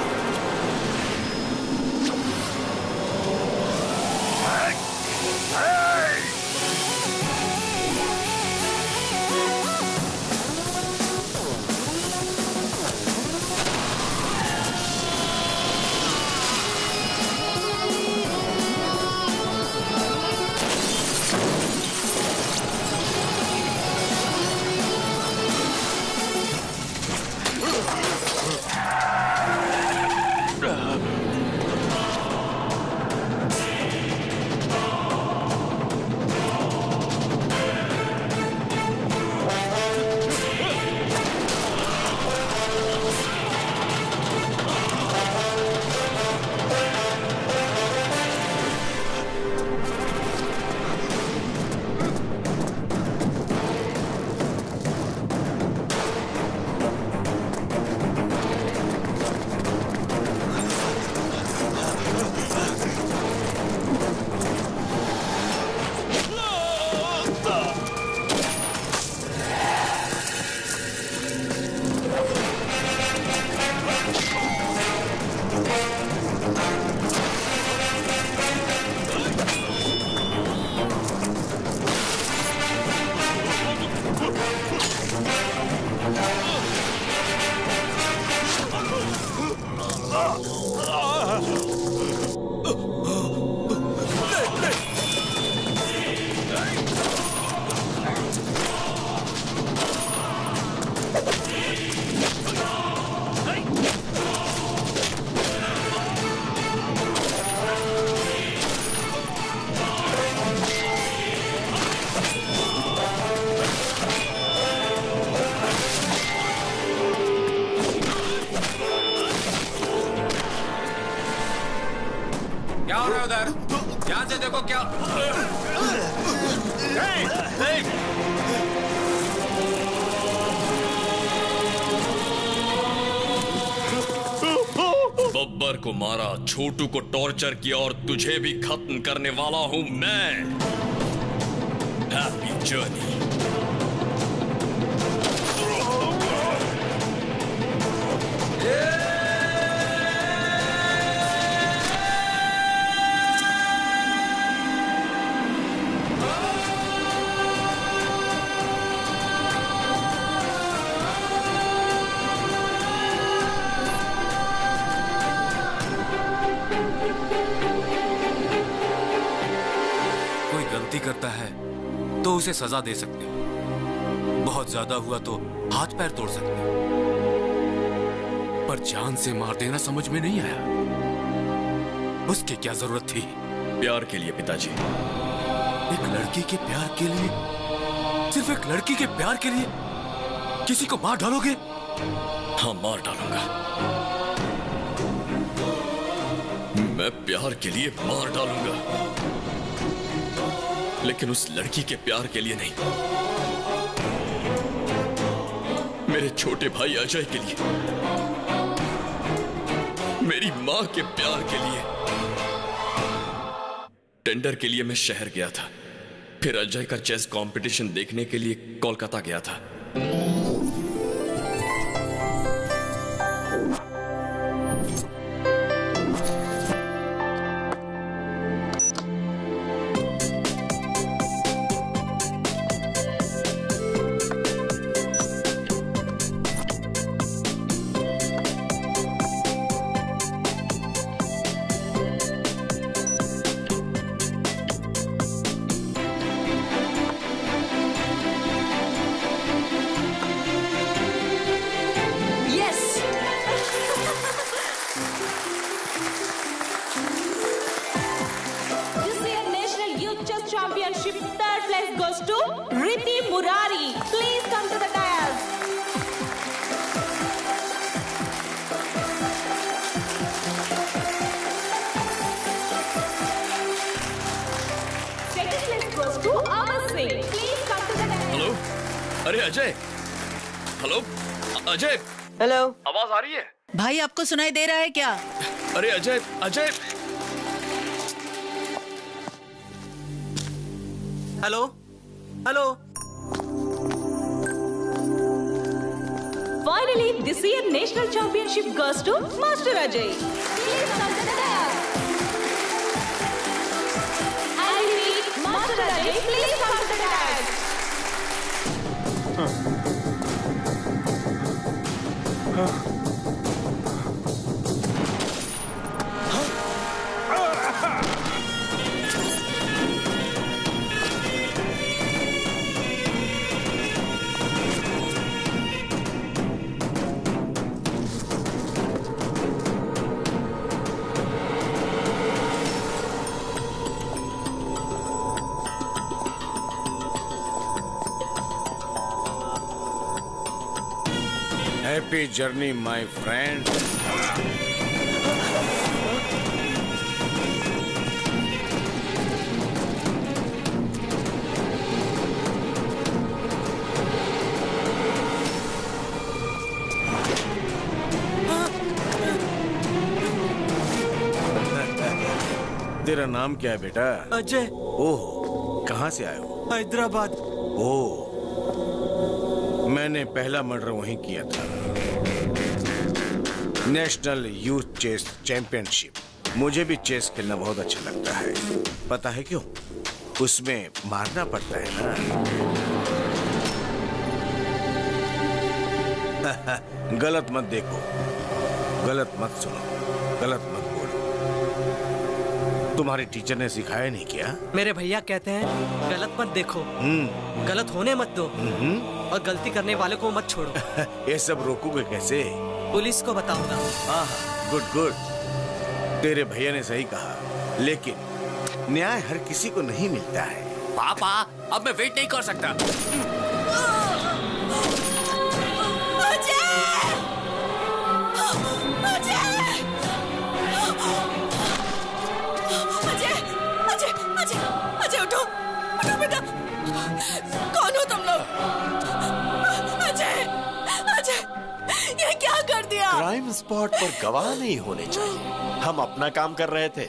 हो रहा है उधर? ध्यान से देखो क्या। बब्बर को मारा, छोटू को टॉर्चर किया और तुझे भी खत्म करने वाला हूं मैं। Happy journey. करता है तो उसे सजा दे सकते हो, बहुत ज्यादा हुआ तो हाथ पैर तोड़ सकते हो, पर जान से मार देना समझ में नहीं आया। उसकी क्या जरूरत थी? प्यार के लिए पिताजी। एक लड़की के प्यार के लिए, सिर्फ एक लड़की के प्यार के लिए किसी को मार डालोगे? हाँ, मार डालूंगा। मैं प्यार के लिए मार डालूंगा, लेकिन उस लड़की के प्यार के लिए नहीं, मेरे छोटे भाई अजय के लिए, मेरी मां के प्यार के लिए। टेंडर के लिए मैं शहर गया था, फिर अजय का चेस कंपटीशन देखने के लिए कोलकाता गया था। अरे अजय, हेलो अजय, हेलो, आवाज आ रही है? भाई आपको सुनाई दे रहा है क्या? अरे Ajay, Ajay, hello, hello. Finally, this year national championship goes to Master Ajay. Please come to the dais. I repeat, Master Ajay, please come to the dais. Happy journey, my friend. तेरा नाम क्या है बेटा? अजय। ओह, कहाँ से आए हो? हैदराबाद। ओह, मैंने पहला मर्डर वहीं किया था। National youth chess championship. मुझे भी चेस खेलना बहुत अच्छा लगता है। पता है क्यों? उसमें मारना पड़ता है ना। गलत मत देखो, गलत मत सुनो, गलत मत बोलो। तुम्हारे टीचर ने सिखाया नहीं क्या? मेरे भैया कहते हैं गलत मत देखो, गलत होने मत दो, और गलती करने वाले को मत छोड़ो। ये सब रोकोगे कैसे? पुलिस को बताऊंगा। हाँ, गुड गुड। तेरे भैया ने सही कहा, लेकिन न्याय हर किसी को नहीं मिलता है। पापा, अब मैं वेट नहीं कर सकता। ऑन स्पॉट पर गवाह नहीं होने चाहिए। हम अपना काम कर रहे थे,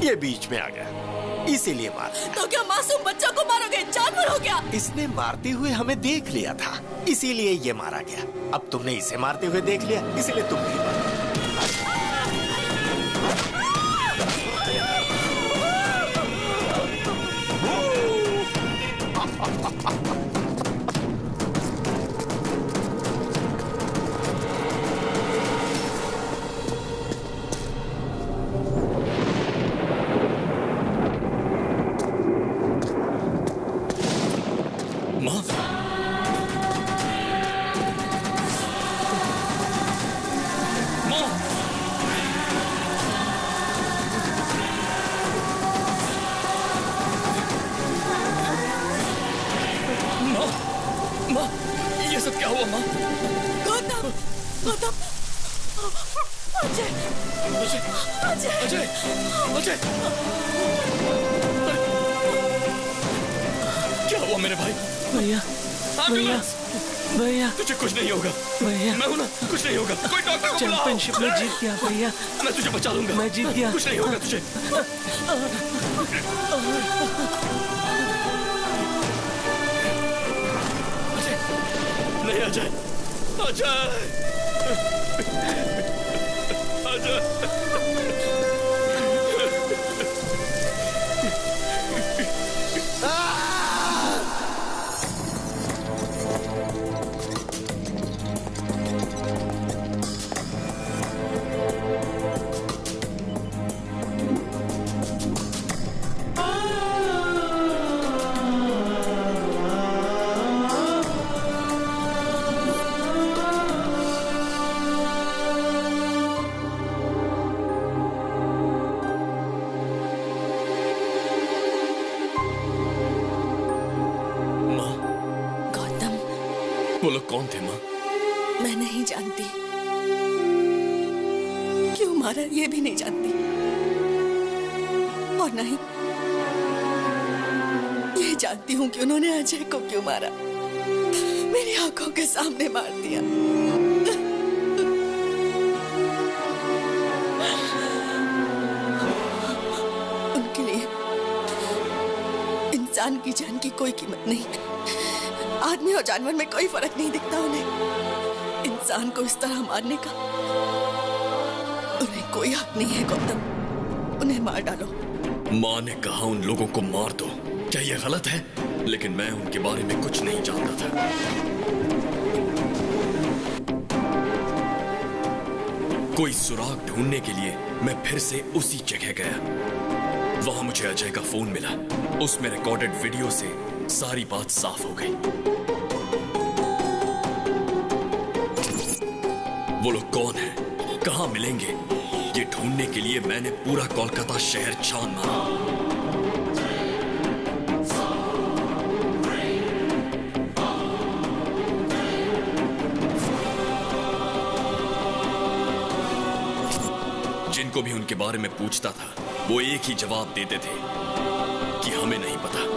ये बीच में आ गया, इसीलिए मारा। तो क्या मासूम बच्चा को मारोगे? जानवर हो गया। इसने मारते हुए हमें देख लिया था, इसीलिए ये मारा गया। अब तुमने इसे मारते हुए देख लिया, इसीलिए तुम भी मारा। तुझे कुछ नहीं होगा भैया। मैं हूं ना, कुछ नहीं होगा। कोई डॉक्टर को बुलाओ। चैंपियनशिप में जीत गया भैया। मैं तुझे बचा लूंगा। मैं जीत गया। कुछ नहीं होगा तुझे। नहीं अजय, अजय, अजय। वो लोग कौन थे माँ? मैं नहीं जानती, क्यों मारा ये भी नहीं जानती, और नहीं ये जानती हूँ कि उन्होंने अजय को क्यों मारा। मेरी आंखों के सामने मार दिया। उनके लिए इंसान की जान की कोई कीमत नहीं। आदमी और जानवर में कोई फर्क नहीं दिखता उन्हें। इंसान को इस तरह मारने का उन्हें कोई हक नहीं है गौतम। उन्हें मार डालो। माँ ने कहा उन लोगों को मार दो। क्या ये गलत है? लेकिन मैं उनके बारे में कुछ नहीं जानता था। कोई सुराग ढूंढने के लिए मैं फिर से उसी जगह गया। वहां मुझे अजय का फोन मिला। उसमें रिकॉर्डेड वीडियो से सारी बात साफ हो गई। वो लोग कौन हैं? कहां मिलेंगे? ये ढूंढने के लिए मैंने पूरा कोलकाता शहर छान मारा। जिनको भी उनके बारे में पूछता था, वो एक ही जवाब देते थे कि हमें नहीं पता।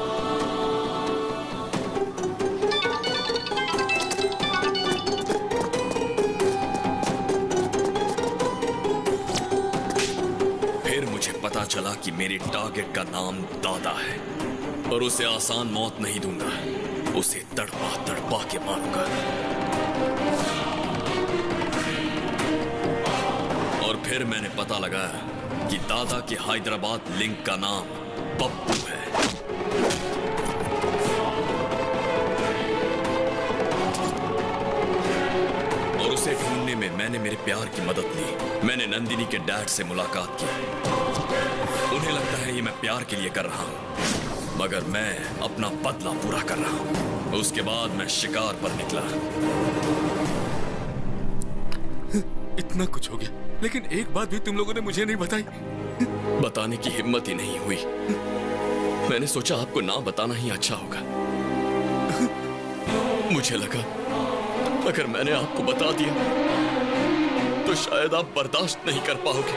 पता चला कि मेरे टारगेट का नाम दादा है और उसे आसान मौत नहीं दूंगा। उसे तड़पा तड़पा के मारूंगा। और फिर मैंने पता लगाया कि दादा के हैदराबाद लिंक का नाम पप्पू है। और उसे ढूंढने में मैंने मेरे प्यार की मदद ली। मैंने नंदिनी के डैड से मुलाकात की। उन्हें लगता है ये मैं प्यार के लिए कर रहा हूं, मगर मैं अपना बदला पूरा कर रहा हूं। उसके बाद मैं शिकार पर निकला। इतना कुछ हो गया, लेकिन एक बात भी तुम लोगों ने मुझे नहीं बताई। बताने की हिम्मत ही नहीं हुई। मैंने सोचा आपको ना बताना ही अच्छा होगा। मुझे लगा अगर मैंने आपको बता दिया तो शायद आप बर्दाश्त नहीं कर पाओगे।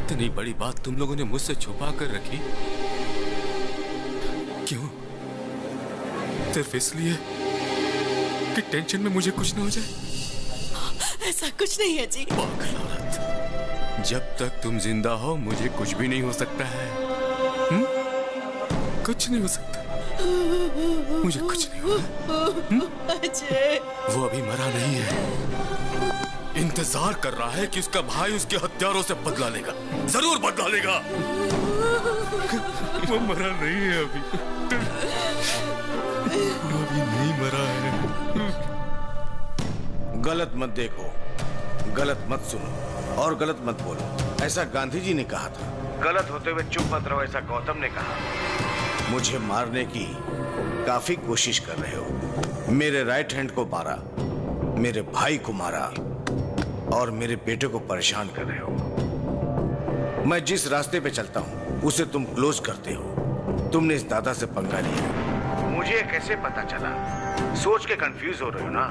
इतनी बड़ी बात तुम लोगों ने मुझसे छुपा कर रखी, क्यों? सिर्फ इसलिए कि टेंशन में मुझे कुछ ना हो जाए? ऐसा कुछ नहीं है जी। पागल औरत, जब तक तुम जिंदा हो मुझे कुछ भी नहीं हो सकता है। कुछ नहीं हो सकता, मुझे कुछ नहीं होगा। अजय, वो अभी मरा नहीं है, इंतजार कर रहा है कि उसका भाई उसके हत्यारों से बदला लेगा, जरूर बदला लेगा। वो मरा नहीं है अभी, अभी नहीं मरा है। गलत मत देखो, गलत मत सुनो और गलत मत बोलो, ऐसा गांधी जी ने कहा था। गलत होते हुए चुप मत रहो, ऐसा गौतम ने कहा। मुझे मारने की काफी कोशिश कर रहे हो। मेरे राइट हैंड को मारा, मेरे भाई को मारा और मेरे बेटे को परेशान कर रहे हो। मैं जिस रास्ते पे चलता हूँ उसे तुम क्लोज करते हो। तुमने इस दादा से पंगा लिया, मुझे कैसे पता चला? सोच के कंफ्यूज हो रहे हो ना?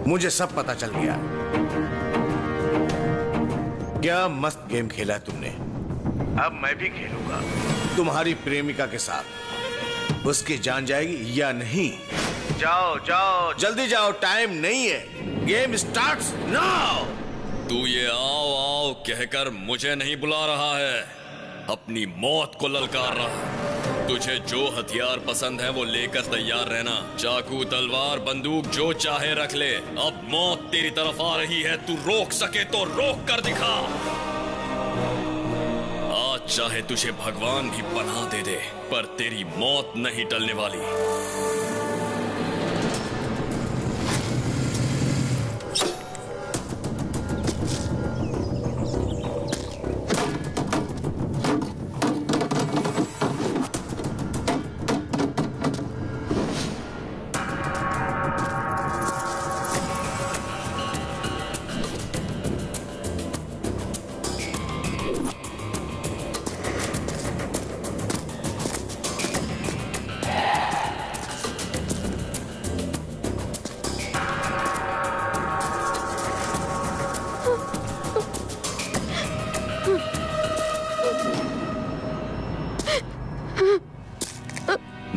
मुझे सब पता चल गया। क्या मस्त गेम खेला है तुमने। अब मैं भी खेलूंगा तुम्हारी प्रेमिका के साथ। उसकी जान जाएगी या नहीं? जाओ जाओ, जल्दी जाओ, टाइम नहीं है। Game starts now. तू ये आओ आओ कहकर मुझे नहीं बुला रहा है, अपनी मौत को ललकार रहा है। तुझे जो हथियार पसंद है वो लेकर तैयार रहना। चाकू, तलवार, बंदूक जो चाहे रख ले। अब मौत तेरी तरफ आ रही है, तू रोक सके तो रोक कर दिखा। आज चाहे तुझे भगवान भी पनाह दे दे, पर तेरी मौत नहीं टलने वाली।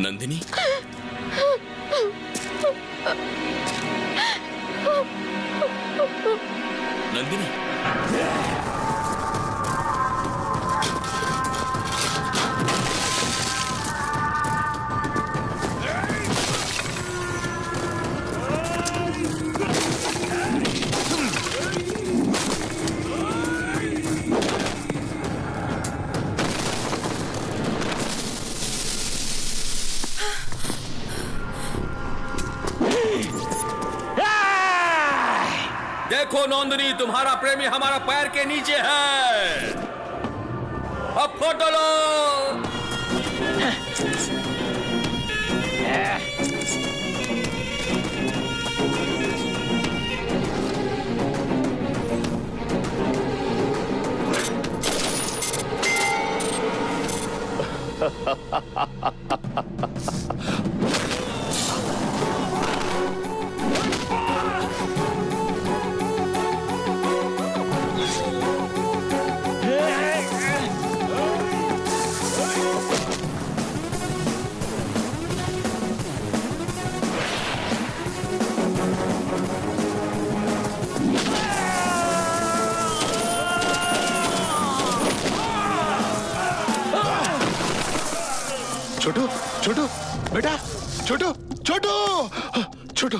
नंदिनी, नंदिनी, देखो नंदिनी, तुम्हारा प्रेमी हमारा पैर के नीचे है। अब फोटो लो। छोटू, छोटू, बेटा, छोटू, छोटू, छोटू।